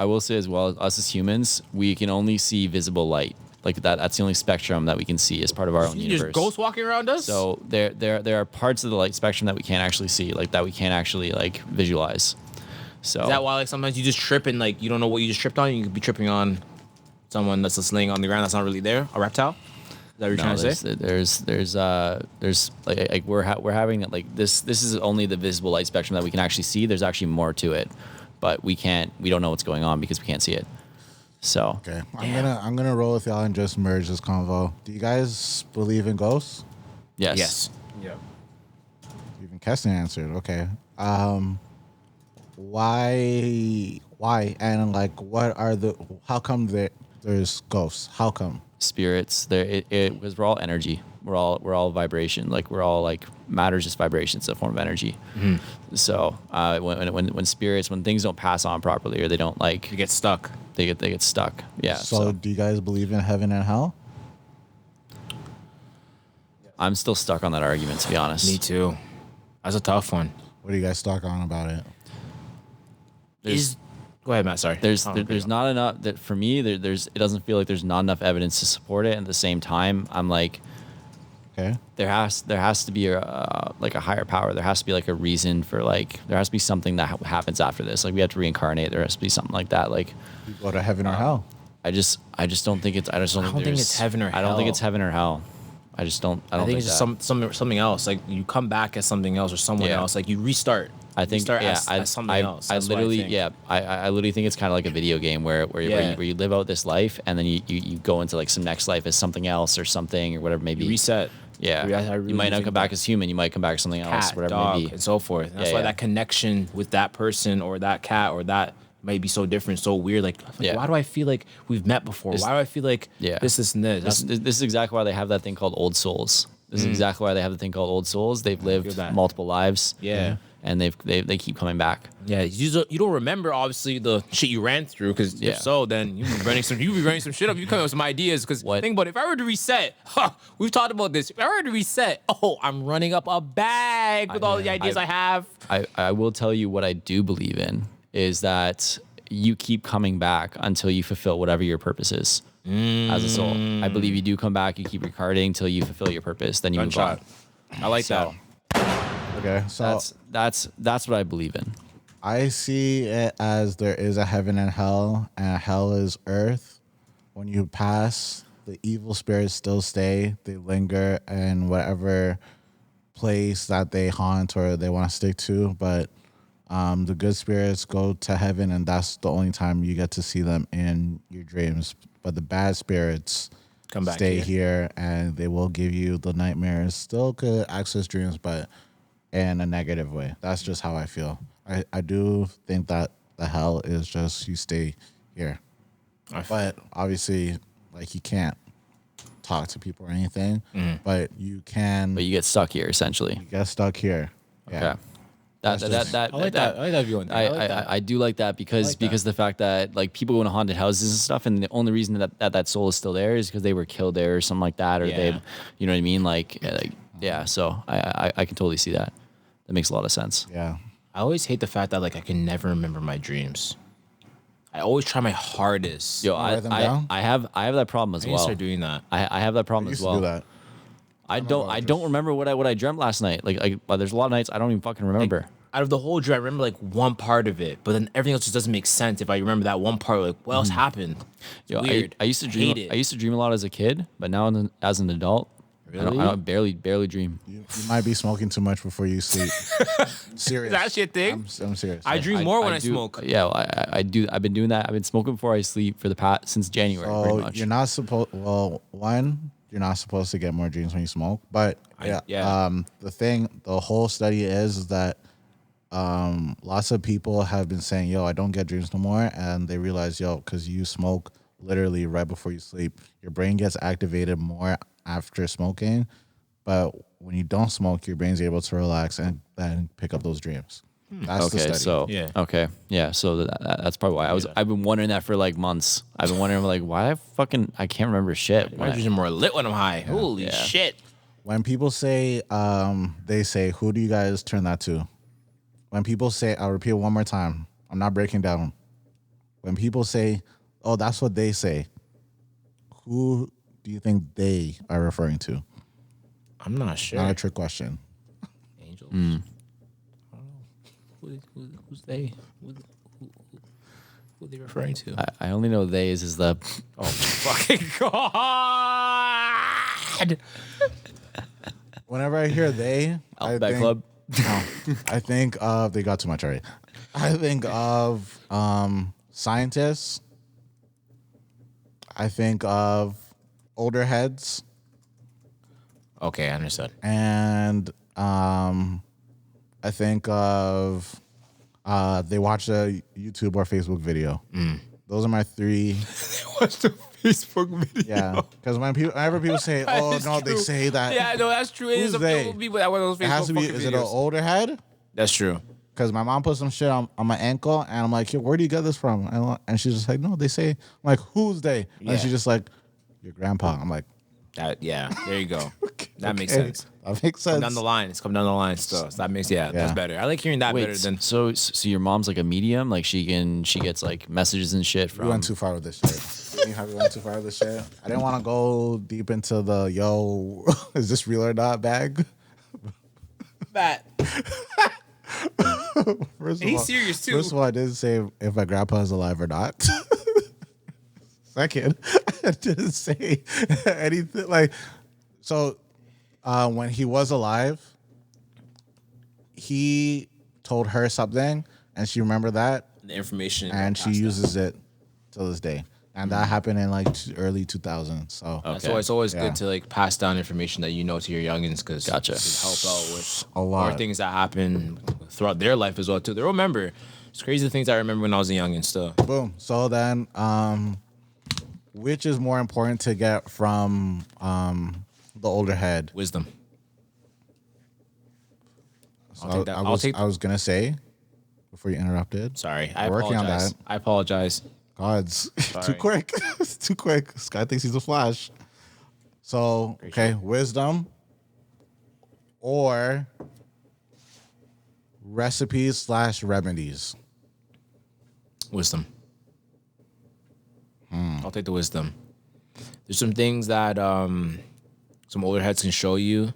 will say as well, us as humans, we can only see visible light. Like that's the only spectrum that we can see as part of our own There's universe. ghosts walking around us. So there are parts of the light spectrum that we can't actually see, like that we can't actually like visualize. So Is that why like sometimes you just trip and like you don't know what you just tripped on? You could be tripping on someone that's just laying on the ground that's not really there, a reptile. Is that what you're trying to say? there's like we're having like this is only the visible light spectrum that we can actually see. There's actually more to it, but we don't know what's going on because we can't see it. So Okay, I'm gonna roll with y'all and just merge this convo. Do you guys believe in ghosts? yes. Yes. Yeah. Even Keston answered. Okay. Why? And like, how come there's ghosts? How come? Spirits there because we're all energy, we're all vibration, like we're all like matter's just vibration, it's a form of energy. So when spirits, when things don't pass on properly or they don't like, You get stuck. they get stuck. So do you guys believe in heaven and hell? I'm still stuck on that argument, to be honest. Me too. That's a tough one. What are you guys stuck on about it? Go ahead, Matt. Sorry. There's Oh, not enough that for me it doesn't feel like there's not enough evidence to support it, and at the same time I'm like, Okay. there has to be like a higher power. There has to be like a reason for like, there has to be something that happens after this. Like we have to reincarnate. There has to be something like that. Like You go to heaven or hell? I just don't think it's, I don't think think there's- it's heaven or I don't think hell. it's heaven or hell. I don't I think think it's just that. something else. Like you come back as something else or someone Yeah. else. Like you restart. I think restart yeah, as something else. I That's what literally think. I literally think it's kind of like a video game where you live out this life and then you go into like some next life as something else or something or whatever it may be. You reset. Yeah, I really you might not think come back as human. You might come back as something else, Cat, whatever dog, it may be. and so forth. That's Yeah, why yeah. that connection with that person or that cat or that might be so different, so weird. Like Yeah. why do I feel like we've met before? Why do I feel like Yeah. this, and this? This is exactly why they have that thing called old souls. This is exactly why they have the thing called old souls. They've lived that. multiple lives. Yeah. And they keep coming back. Yeah, you don't remember obviously the shit you ran through because Yeah. if so, then you be running some shit up. You come up with some ideas because What? think about it. If I were to reset, we've talked about this. If I were to reset, I'm running up a bag with all the ideas I have. I will tell you what I do believe in is that you keep coming back until you fulfill whatever your purpose is as a soul. I believe you do come back. You keep reincarnating until you fulfill your purpose. Then you move on. Gunshot. I like that. Okay. So That's what I believe in. I see it as there is a heaven and hell is earth. When you pass the evil spirits still stay. They linger in whatever place that they haunt or they want to stick to. But the good spirits go to heaven, and that's the only time you get to see them in your dreams. But the bad spirits Come back stay here, and they will give you the nightmares. Still could access dreams, but in a negative way. That's just how I feel. I do think that the hell is just you stay here. But obviously, like, you can't talk to people or anything, but you can. But you get stuck here essentially. You get stuck here. Yeah. Okay. I like that view on that. I do like that because the fact that like people go into haunted houses and stuff, and the only reason that soul is still there is because they were killed there or something like that, or they, you know what I mean, like yeah. So I can totally see that. That makes a lot of sense. Yeah. I always hate the fact that like I can never remember my dreams. I always try my hardest. Yo, write them down? I have that problem as I need to well. start doing that. I have that problem I as used well. to do that. I don't remember what I dreamt last night. Like there's a lot of nights I don't even fucking remember. Out of the whole dream, I remember like one part of it, but then everything else just doesn't make sense if I remember that one part. Like, what else happened? It's Yo, weird. I used to dream. Hate it. I used to dream a lot as a kid, but now as an adult, Really? I don't barely dream. You might be smoking too much before you sleep. Serious. Is that shit thing? I'm serious. I dream more when I do- smoke. Yeah, I do. I've been doing that. I've been smoking before I sleep for the past since January. pretty So much. you're not supposed. Well, one, you're not supposed to get more dreams when you smoke. But the whole study is that lots of people have been saying, "Yo, I don't get dreams no more," and they realize, "Yo, because you smoke literally right before you sleep, your brain gets activated more after smoking, but when you don't smoke, your brain's able to relax and then pick up those dreams." That's the Okay, study. so Yeah. okay, yeah. So that's probably why I've been wondering that for like months. I've been wondering like why I can't remember shit. My dreams are more lit when I'm high. Holy shit. When people say, they say, "Who do you guys turn that to?" When people say, I'll repeat it one more time. I'm not breaking down. When people say, "Oh, that's what they say," who do you think they are referring to? I'm not sure. Not a trick question. Angels. I don't know. Who's they? Who are they referring to? I only know they is the Oh fucking god! Whenever I hear they, Alphabet Club. No, I think of, they got too much already. I think of scientists. I think of older heads. Okay, I understood. And I think of they watch a YouTube or Facebook video. Those are my three. What's the Facebook video? Yeah, because whenever people say, "Oh That is no," they true. say that. Yeah, no, that's true. It Who's is a they? people that one of those It Facebook has to be. fucking Is it an videos. older head? That's true. Because my mom put some shit on my ankle, and I'm like, "Yo, where do you get this from?" And she's just like, "No, they say." I'm like, "Who's they?" Yeah. And she's just like, "Your grandpa." I'm like, That there you go. That makes "Okay, sense. That makes sense." Come down the line. It's come down the line still. So that makes that's better. I like hearing that better Wait, than so your mom's like a medium? Like she gets like messages and shit We from. went too far with this shit. You know how we went too far with this shit? I didn't want to go deep into the, yo, is this real or not bag? that. First of He's all, serious, too. First of all, I didn't say if my grandpa is alive or not. Second, I didn't say anything like. So, when he was alive, he told her something, and she remembered that, The information. and she uses it to this day. And that happened in like early 2000s. So So it's always Yeah. good to like pass down information that you know to your youngins because Gotcha. it help out with A lot. more things that happen throughout their life as well too. They'll remember. It's crazy the things I remember when I was a youngin still. boom. So then, which is more important to get from the older head? Wisdom. So I'll take that. I was gonna say before you interrupted. Sorry, I We're working on apologize. that. I apologize. Gods, too Sorry. quick. It's too quick. This guy thinks he's a Flash. So okay, wisdom or recipes/remedies. Wisdom. I'll take the wisdom. There's some things that some older heads can show you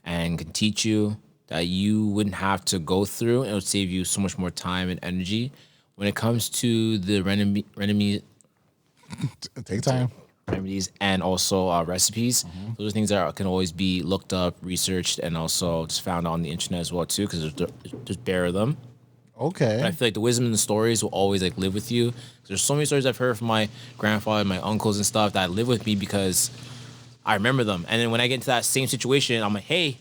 and can teach you that you wouldn't have to go through, and it would save you so much more time and energy. When it comes to the Take time. remedies, and also recipes. Those are things that can always be looked up, researched, and also just found on the internet as well too, because there's bare of them. Okay. But I feel like the wisdom and the stories will always like live with you. There's so many stories I've heard from my grandfather and my uncles and stuff that live with me because I remember them. And then when I get into that same situation, I'm like, hey,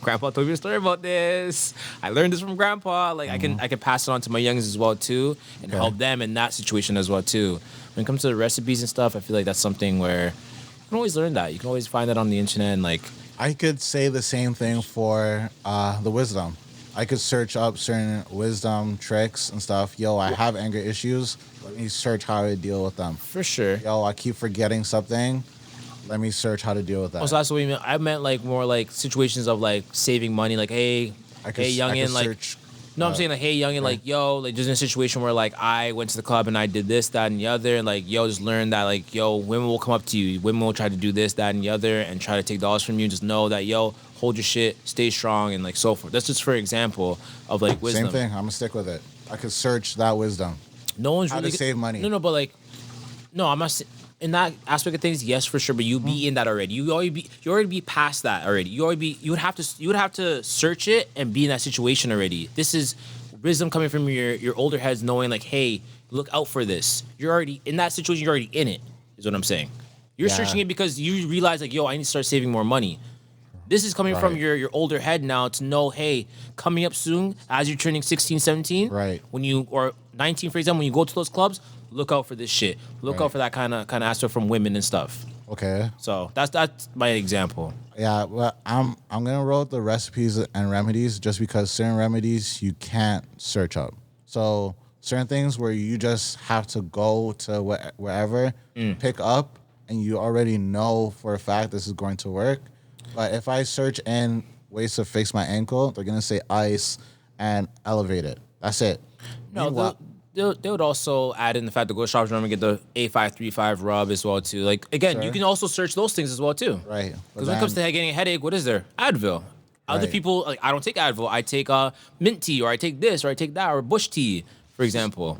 Grandpa told me a story about this. I learned this from Grandpa. Like I can pass it on to my youngins as well too, and help them in that situation as well too. When it comes to the recipes and stuff, I feel like that's something where you can always learn that. You can always find that on the internet and like. I could say the same thing for the wisdom. I could search up certain wisdom tricks and stuff. Yo, I have anger issues. Let me search how to deal with them. For sure. Yo, I keep forgetting something. Let me search how to deal with that. Oh, so that's what we meant. I meant like more like situations of like saving money. Like, hey, youngin, like. search, No, I'm saying like, hey, youngin, like, yo, like, there's a situation where like I went to the club and I did this, that, and the other, and like, yo, just learn that like, yo, women will come up to you, women will try to do this, that, and the other, and try to take dollars from you. Just know that, yo, hold your shit, stay strong, and like so forth. That's just for example of like wisdom. Same thing. I'm gonna stick with it. I could search that wisdom. No one's How really to save money. No, but like, no, I'm not. In that aspect of things, yes, for sure. But you be in that already. You already be past that already. You would have to search it and be in that situation already. This is wisdom coming from your older heads, knowing like, hey, look out for this. You're already in that situation. You're already in it. Is what I'm saying. You're searching it because you realize like, yo, I need to start saving more money. This is coming from your older head now to know, hey, coming up soon as you're turning 16, 17, right? When you or 19, for example, when you go to those clubs, look out for this shit. Look out for that kind of aspect from women and stuff. Okay. So that's my example. Yeah, well, I'm gonna roll with the recipes and remedies just because certain remedies you can't search up. So certain things where you just have to go to wherever, pick up, and you already know for a fact this is going to work. But if I search in ways to fix my ankle, they're gonna say ice and elevate it. That's it. No, they would also add in the fact to go shop and get the A535 rub as well too. Like again, you can also search those things as well too. Right. Because when it comes to getting a headache, what is there? Advil. Other people like I don't take Advil. I take mint tea, or I take this, or I take that, or bush tea, for example.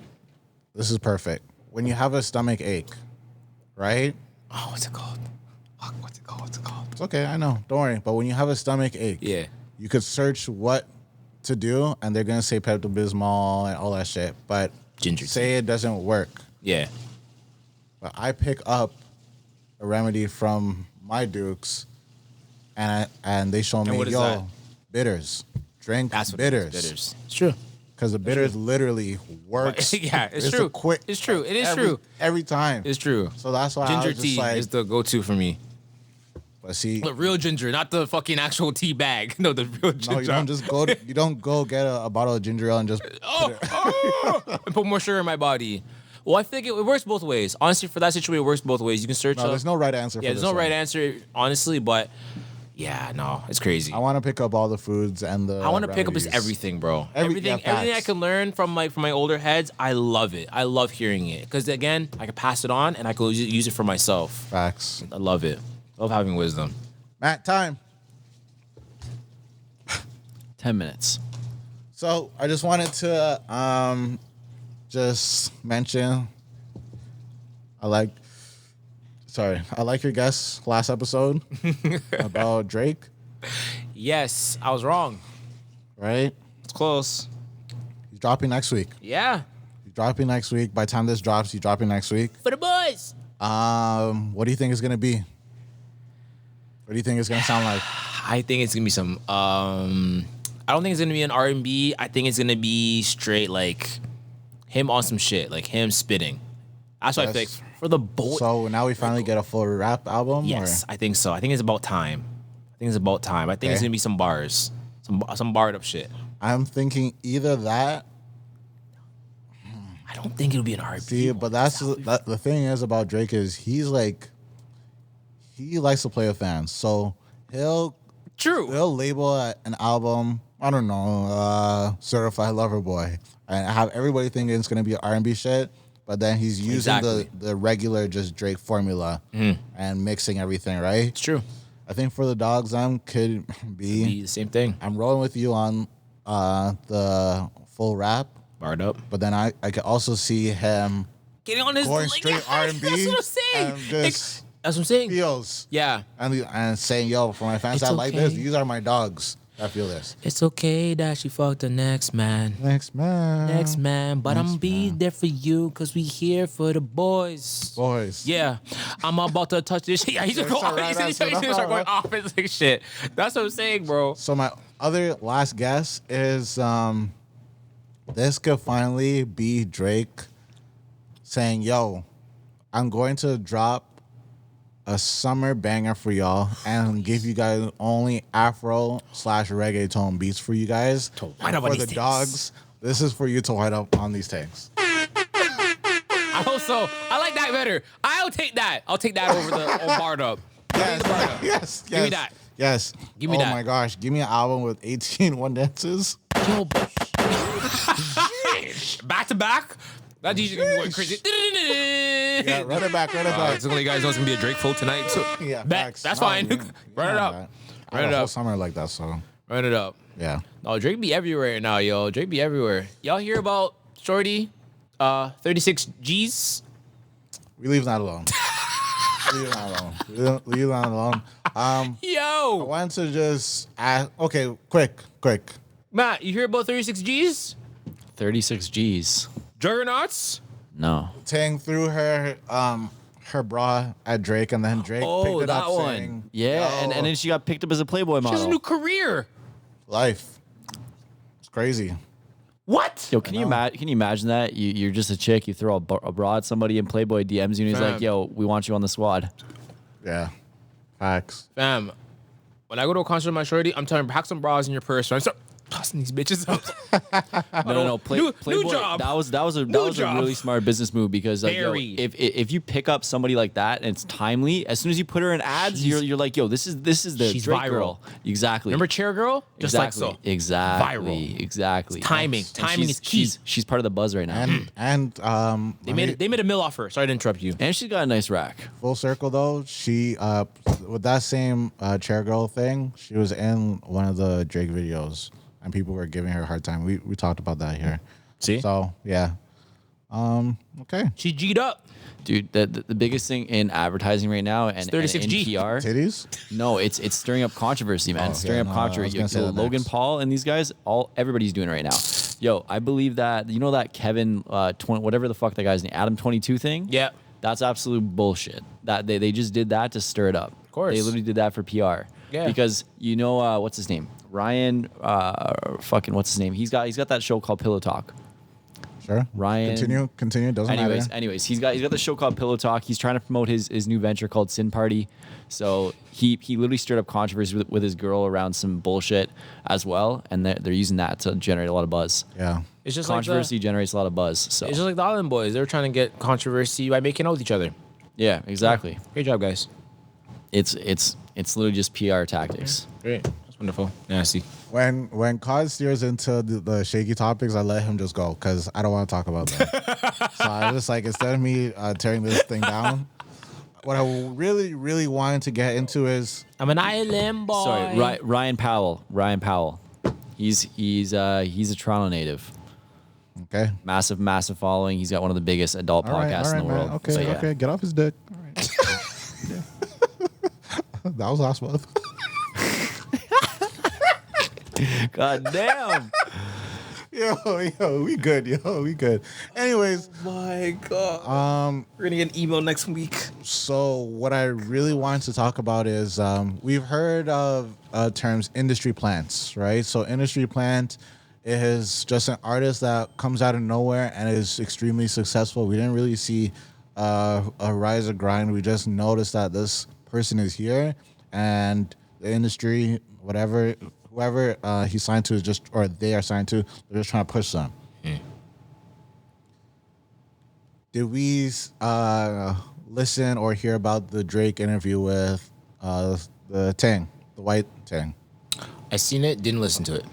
This is perfect. When you have a stomach ache, right? Oh, what's it called? Fuck, what's it called? It's okay, I know. Don't worry. But when you have a stomach ache, you could search what to do, and they're gonna say Pepto-Bismol and all that shit. But ginger say tea. it doesn't work. Yeah. But I pick up a remedy from my Dukes, and they show me, what is that? bitters. Drink That's what bitters. Bitters. It's true. Because the bitters literally works. Yeah, it's true. It's true. It is true. Every time. It's true. So that's why I Ginger was just tea like, is the go-to for me. but see, The real ginger, not the fucking actual tea bag. No, the real ginger. no, you don't just go. You don't go get a bottle of ginger ale and just. And put more sugar in my body. Well, I think it works both ways. Honestly, for that situation, it works both ways. You can search. No, there's no right answer. Yeah, for there's this no right one. answer, honestly. But yeah, no, it's crazy. I want to pick up all the foods and the. I want to pick up remedies. everything, bro. Everything Everything I can learn from my older heads. I love it. I love hearing it because again, I can pass it on and I can use it for myself. Facts. I love it. Love having wisdom. Matt, time. 10 minutes. So I just wanted to just mention. I like your guest last episode about Drake, Yes, I was wrong. right? It's close. He's dropping next week. Yeah, He's dropping next week. By the time this drops, he's dropping next week. for the boys. What do you think it's gonna be? What do you think it's gonna sound like? I think it's gonna be some. I don't think it's gonna be an R&B. I think it's gonna be straight like him on some shit, like him spitting. That's what I Yes. think for the boy. So now we finally get a full rap album. Yes, Or? I think so. I think it's about time. I think it's Okay. gonna be some bars, some barred up shit. I'm thinking either that. I don't think it'll be an R&B. See, but the thing is about Drake is he likes to play with fans. So he'll label an album, I don't know, Certified Lover Boy, and have everybody thinking it's gonna be R&B shit. But then he's using the regular just Drake formula and mixing everything, right? It's true. I think for the dogs, could Be be. the same thing. I'm rolling with you on the full rap, Barred up. but then I could also see him Getting on his going like, straight R&B. That's what I'm saying. and just That's what I'm saying. feels. Yeah. And saying, yo, for my fans It's that like this, okay. these are my dogs that feel this. It's okay that she fucked the next man. Next man. But I'm be there for you because we here for the boys. Boys. Yeah, I'm about to touch this shit. Yeah, he's just going off. He's gonna start going off and like shit. That's what I'm saying, bro. So my other last guess is this could finally be Drake saying, yo, I'm going to drop a summer banger for y'all and give you guys only Afro/reggaeton beats for you guys. To wind up on for these the things. dogs. This is for you to wind up on these tanks. I like that better. I'll take that. I'll take that over the old barred up. Yes. Give me that. Yes. Give me oh that. my gosh. Give me an album with 18 one dances. Yo, back to back. That DJ gonna be going crazy. Yeah, run it back. Some of you guys know it's gonna be a Drake flow tonight. So Yeah, bet. facts. That's No, fine. you- Run you it know up. that. I Run had it a whole up. summer like that, so Run it up. yeah. No, Drake be everywhere right now, yo. Drake be everywhere. Y'all hear about Shorty, 36 G's? We leave that alone. Leave that alone. I Yo, wanted to just ask. Okay, quick. Matt, you hear about 36 G's? 36 G's. Juggernauts? No. Tang threw her bra at Drake, and then Drake picked it up saying, Yeah, "Yo, and then she got picked up as a Playboy She model. has a new career. life. It's crazy." What? Yo, can you imagine that? You're just a chick, you throw a bra at somebody in Playboy DMs you, and he's Fam. like, yo, we want you on the squad. Yeah, facts. Fam, when I go to a concert with my shorty, I'm telling her, pack some bras in your purse. So I start tossing these bitches up. No. New Playboy, job. That was a job. really smart business move because like, yo, Very. if you pick up somebody like that and it's timely, as soon as you put her in ads, you're like, yo, this is the she's Drake viral. girl. Exactly. Remember Chair Girl? Just exactly. like so. Exactly. Viral. Exactly. Timing. And Timing is key. She's part of the buzz right now. And They made a mill off her. Sorry to interrupt you. And she's got a nice rack. full circle though, she with that same chair girl thing, she was in one of the Drake videos, and people were giving her a hard time. We talked about that here. See? So yeah. Okay. She G'd up. Dude, the biggest thing in advertising right now and in 36G. PR, Titties. no, it's stirring up controversy, man. Oh, It's stirring yeah, up no, I was controversy. gonna say that Logan next. Paul and these guys, everybody's doing it right now. Yo, I believe that that Kevin, whatever the fuck that guy's name, Adam 22 thing. Yeah. That's absolute bullshit. That they just did that to stir it up. Of course. They literally did that for PR. Yeah. Because what's his name? Ryan, what's his name? He's got that show called Pillow Talk. Sure. Ryan. Continue. Doesn't matter. Anyways, he's got the show called Pillow Talk. He's trying to promote his new venture called Sin Party. So he literally stirred up controversy with his girl around some bullshit as well, and they're using that to generate a lot of buzz. Yeah. It's just Controversy generates a lot of buzz. So It's just like the Island Boys. They were trying to get controversy by making out with each other. yeah, exactly. Great job, guys. It's literally just PR tactics. Great. That's wonderful. Nasty. When Kods steers into the shaky topics, I let him just go because I don't want to talk about that. So I just like, instead of me tearing this thing down, what I really, really wanted to get into is I'm an island boy. Sorry, Ryan Powell. He's a Toronto native. okay. Massive following. He's got one of the biggest adult podcasts in the man. world. Okay, So, yeah. okay, get off his dick. All right. That was last month. God damn. Yo, we good. Anyways, My God. We're gonna get an email next week. so what I really wanted to talk about is we've heard of terms industry plants, right? So industry plant is just an artist that comes out of nowhere and is extremely successful. We didn't really see a rise or grind. We just noticed that this person is here, and the industry, whoever he's signed to is just, or they are signed to, they're just trying to push them. Did we listen or hear about the Drake interview with the white Tang? I seen it, didn't listen to it.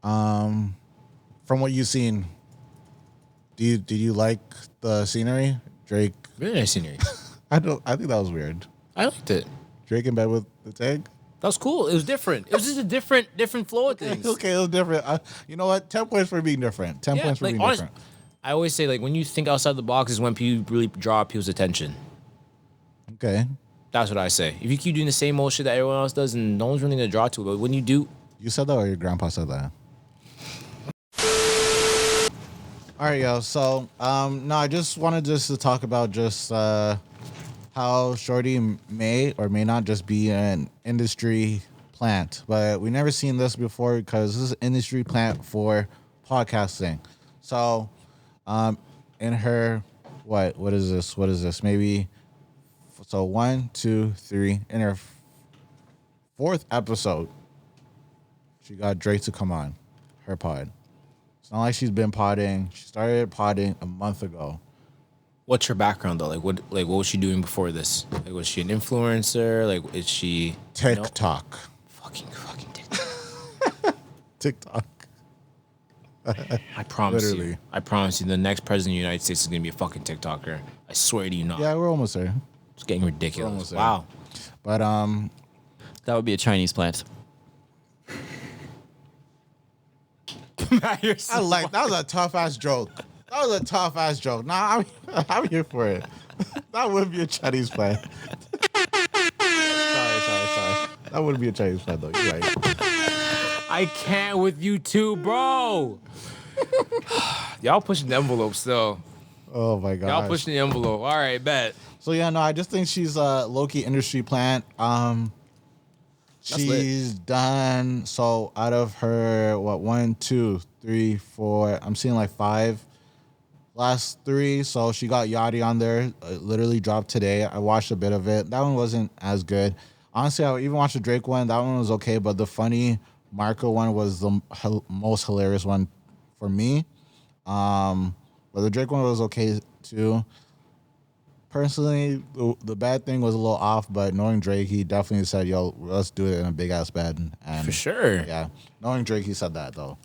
From what you've seen, did you like the scenery? Drake, Really nice scenery. I think that was weird. I liked it. Drake in bed with the Tang. That was cool. It was different. It was just a different flow of things. Okay, it was different. You know what? 10 points for being different. 10 points for being different. I always say, like, when you think outside the box is when people really draw people's attention. Okay. That's what I say. If you keep doing the same old shit that everyone else does, and no one's really gonna draw to it, but when you do, You said that, or your grandpa said that? All right, yo. So, no, I just wanted to talk about just how Shorty may or may not just be an industry plant, but we never seen this before because this is an industry plant for podcasting. So, in her, what is this? What is this? Maybe. So 1, 2, 3. In her fourth episode, she got Drake to come on her pod. It's not like she's been podding. She started podding a month ago. what's her background though? What was she doing before this? Like, was she an influencer? Like, is she TikTok. Fucking TikTok. TikTok. I promise Literally. you. I promise you, the next president of the United States is gonna be a fucking TikToker. I swear to you not. Yeah, we're almost there. It's getting ridiculous. almost there. Wow. But That would be a Chinese plant. I like that was a tough ass joke. That was a tough ass joke. Nah, I'm here for it. That would be a Chinese plant. sorry. That wouldn't be a Chinese plant though. You're right. I can't with you too, bro. Y'all pushing the envelope still. Oh my god. Y'all pushing the envelope. All right, bet. So yeah, no, I just think she's a low-key industry plant. She's done so out of her 1, 2, 3, 4. I'm seeing like 5. Last 3. So she got Yachty on there. Literally dropped today. I watched a bit of it. That one wasn't as good. Honestly, I even watched the Drake one. That one was okay, but the funny Marco one was the most hilarious one for me. But the Drake one was okay too. Personally, the bad thing was a little off, but knowing Drake, he definitely said, yo, let's do it in a big ass bed. And For sure. yeah, knowing Drake, he said that though.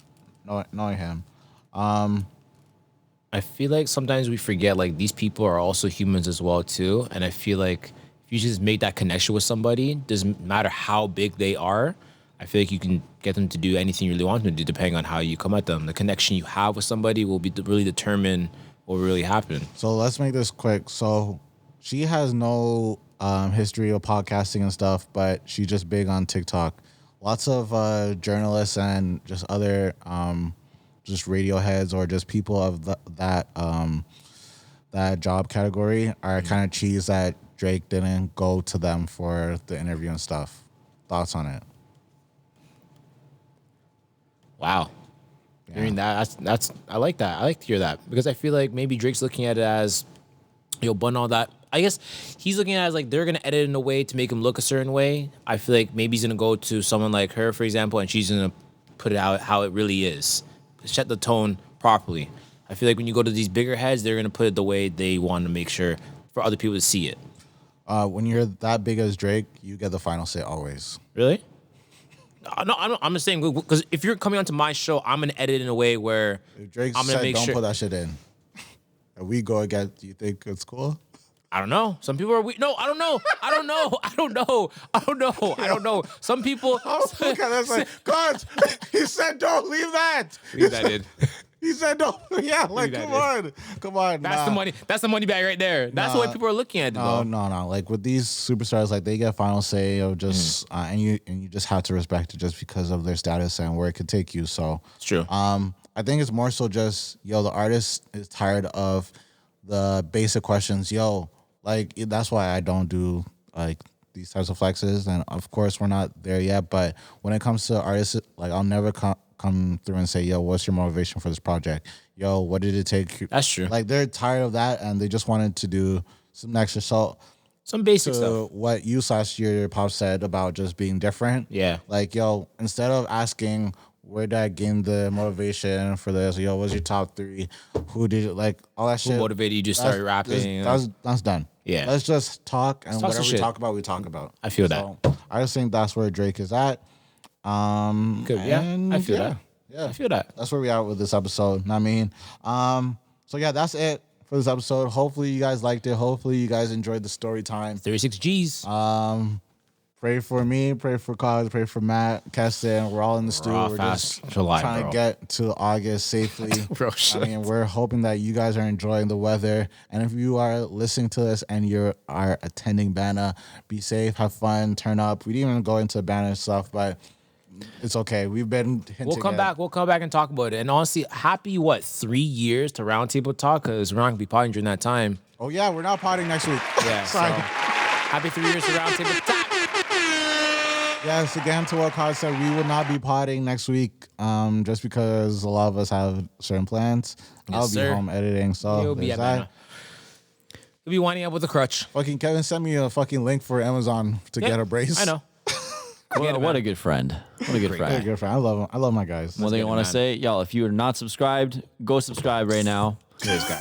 Knowing him. I feel like sometimes we forget like these people are also humans as well too, and I feel like if you just make that connection with somebody, doesn't matter how big they are. I feel like you can get them to do anything you really want them to do, depending on how you come at them. The connection you have with somebody will be really determine what will really happen. So let's make this quick. So she has no history of podcasting and stuff, but she's just big on TikTok. Lots of journalists and just other just radio heads or just people of that job category are kind of cheesed that Drake didn't go to them for the interview and stuff. Thoughts on it? Wow. Hearing that, that's I like that. I like to hear that because I feel like maybe Drake's looking at it as, bun all that. I guess he's looking at it as like they're gonna edit it in a way to make him look a certain way. I feel like maybe he's gonna go to someone like her, for example, and she's gonna put it out how it really is, set the tone properly. I feel like when you go to these bigger heads, they're gonna put it the way they want to make sure for other people to see it. When you're that big as Drake, you get the final say always. Really? No, I'm just saying because if you're coming onto my show, I'm gonna edit in a way where If Drake I'm gonna said, make don't sure. put that shit in, and we go again, do you think it's cool? I don't know. Some people are no. I don't know. I don't know. Some people. Oh, look at that. Like, God, he said don't leave that. Leave that in. He said don't. Yeah, like, that come on. That's nah. the money. That's the money bag right there. That's the way people are looking at it. No, though. no. Like with these superstars, like they get final say of just, and you just have to respect it just because of their status and where it could take you. So It's true. I think it's more so just, the artist is tired of the basic questions. Like that's why I don't do like these types of flexes. And of course we're not there yet. But when it comes to artists, like I'll never come through and say, what's your motivation for this project? What did it take? That's true. Like they're tired of that and they just wanted to do some extra. So Some basic to stuff. what you last year, Pop, said about just being different. Yeah. Like, instead of asking where did I gain the motivation for this, what's your top 3? Who did it? Like all that shit. Who motivated you to start rapping? That's done. Yeah. Let's just talk and talk some whatever we shit. talk about, we talk about. I feel that. So, I just think that's where Drake is at. Good. Yeah. and I feel that. Yeah. I feel that. That's where we are with this episode. I mean, so yeah, that's it for this episode. Hopefully you guys liked it. Hopefully you guys enjoyed the story time. 36 G's. For Pray for me, pray for Kods, pray for Matt, Keston. We're all in the studio. all We're fast just July, trying bro. to get to August safely. Bro, shit. I mean, we're hoping that you guys are enjoying the weather. And if you are listening to this and you are attending Banner, be safe, have fun, turn up. We didn't even go into Banner stuff, but it's okay. We've been hinting We'll come at- back. We'll come back and talk about it. And honestly, happy 3 years to Roundtable Talk because we're not gonna be potting during that time. Oh, yeah, we're not potting next week. Yeah. Sorry. So, happy 3 years to Roundtable Talk. Yes, again, to what Kods said, we will not be potting next week just because a lot of us have certain plans. I'll be sir. home editing, so You'll be there's at that. Banner. You'll be winding up with a crutch. Fucking Kevin sent me a fucking link for Amazon to Yeah, get a brace. I know. What a good friend. What a good Hey, friend. good friend. I love him. I love my guys. One thing I get it, want man. to say, y'all, if you are not subscribed, go subscribe right now.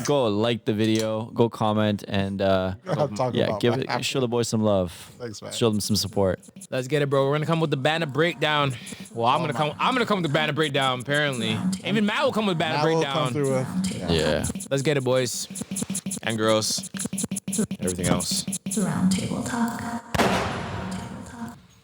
Go like the video, go comment, and I'll talk yeah, about give that it, after. show the boys some love. Thanks, man. Show them some support. Let's get it, bro. We're gonna come with the Banner breakdown. Well, I'm gonna come with the Banner breakdown. Apparently, even Matt will come with Banner Matt will come breakdown. through with. Yeah. Let's get it, boys and girls. Everything else. Roundtable Talk.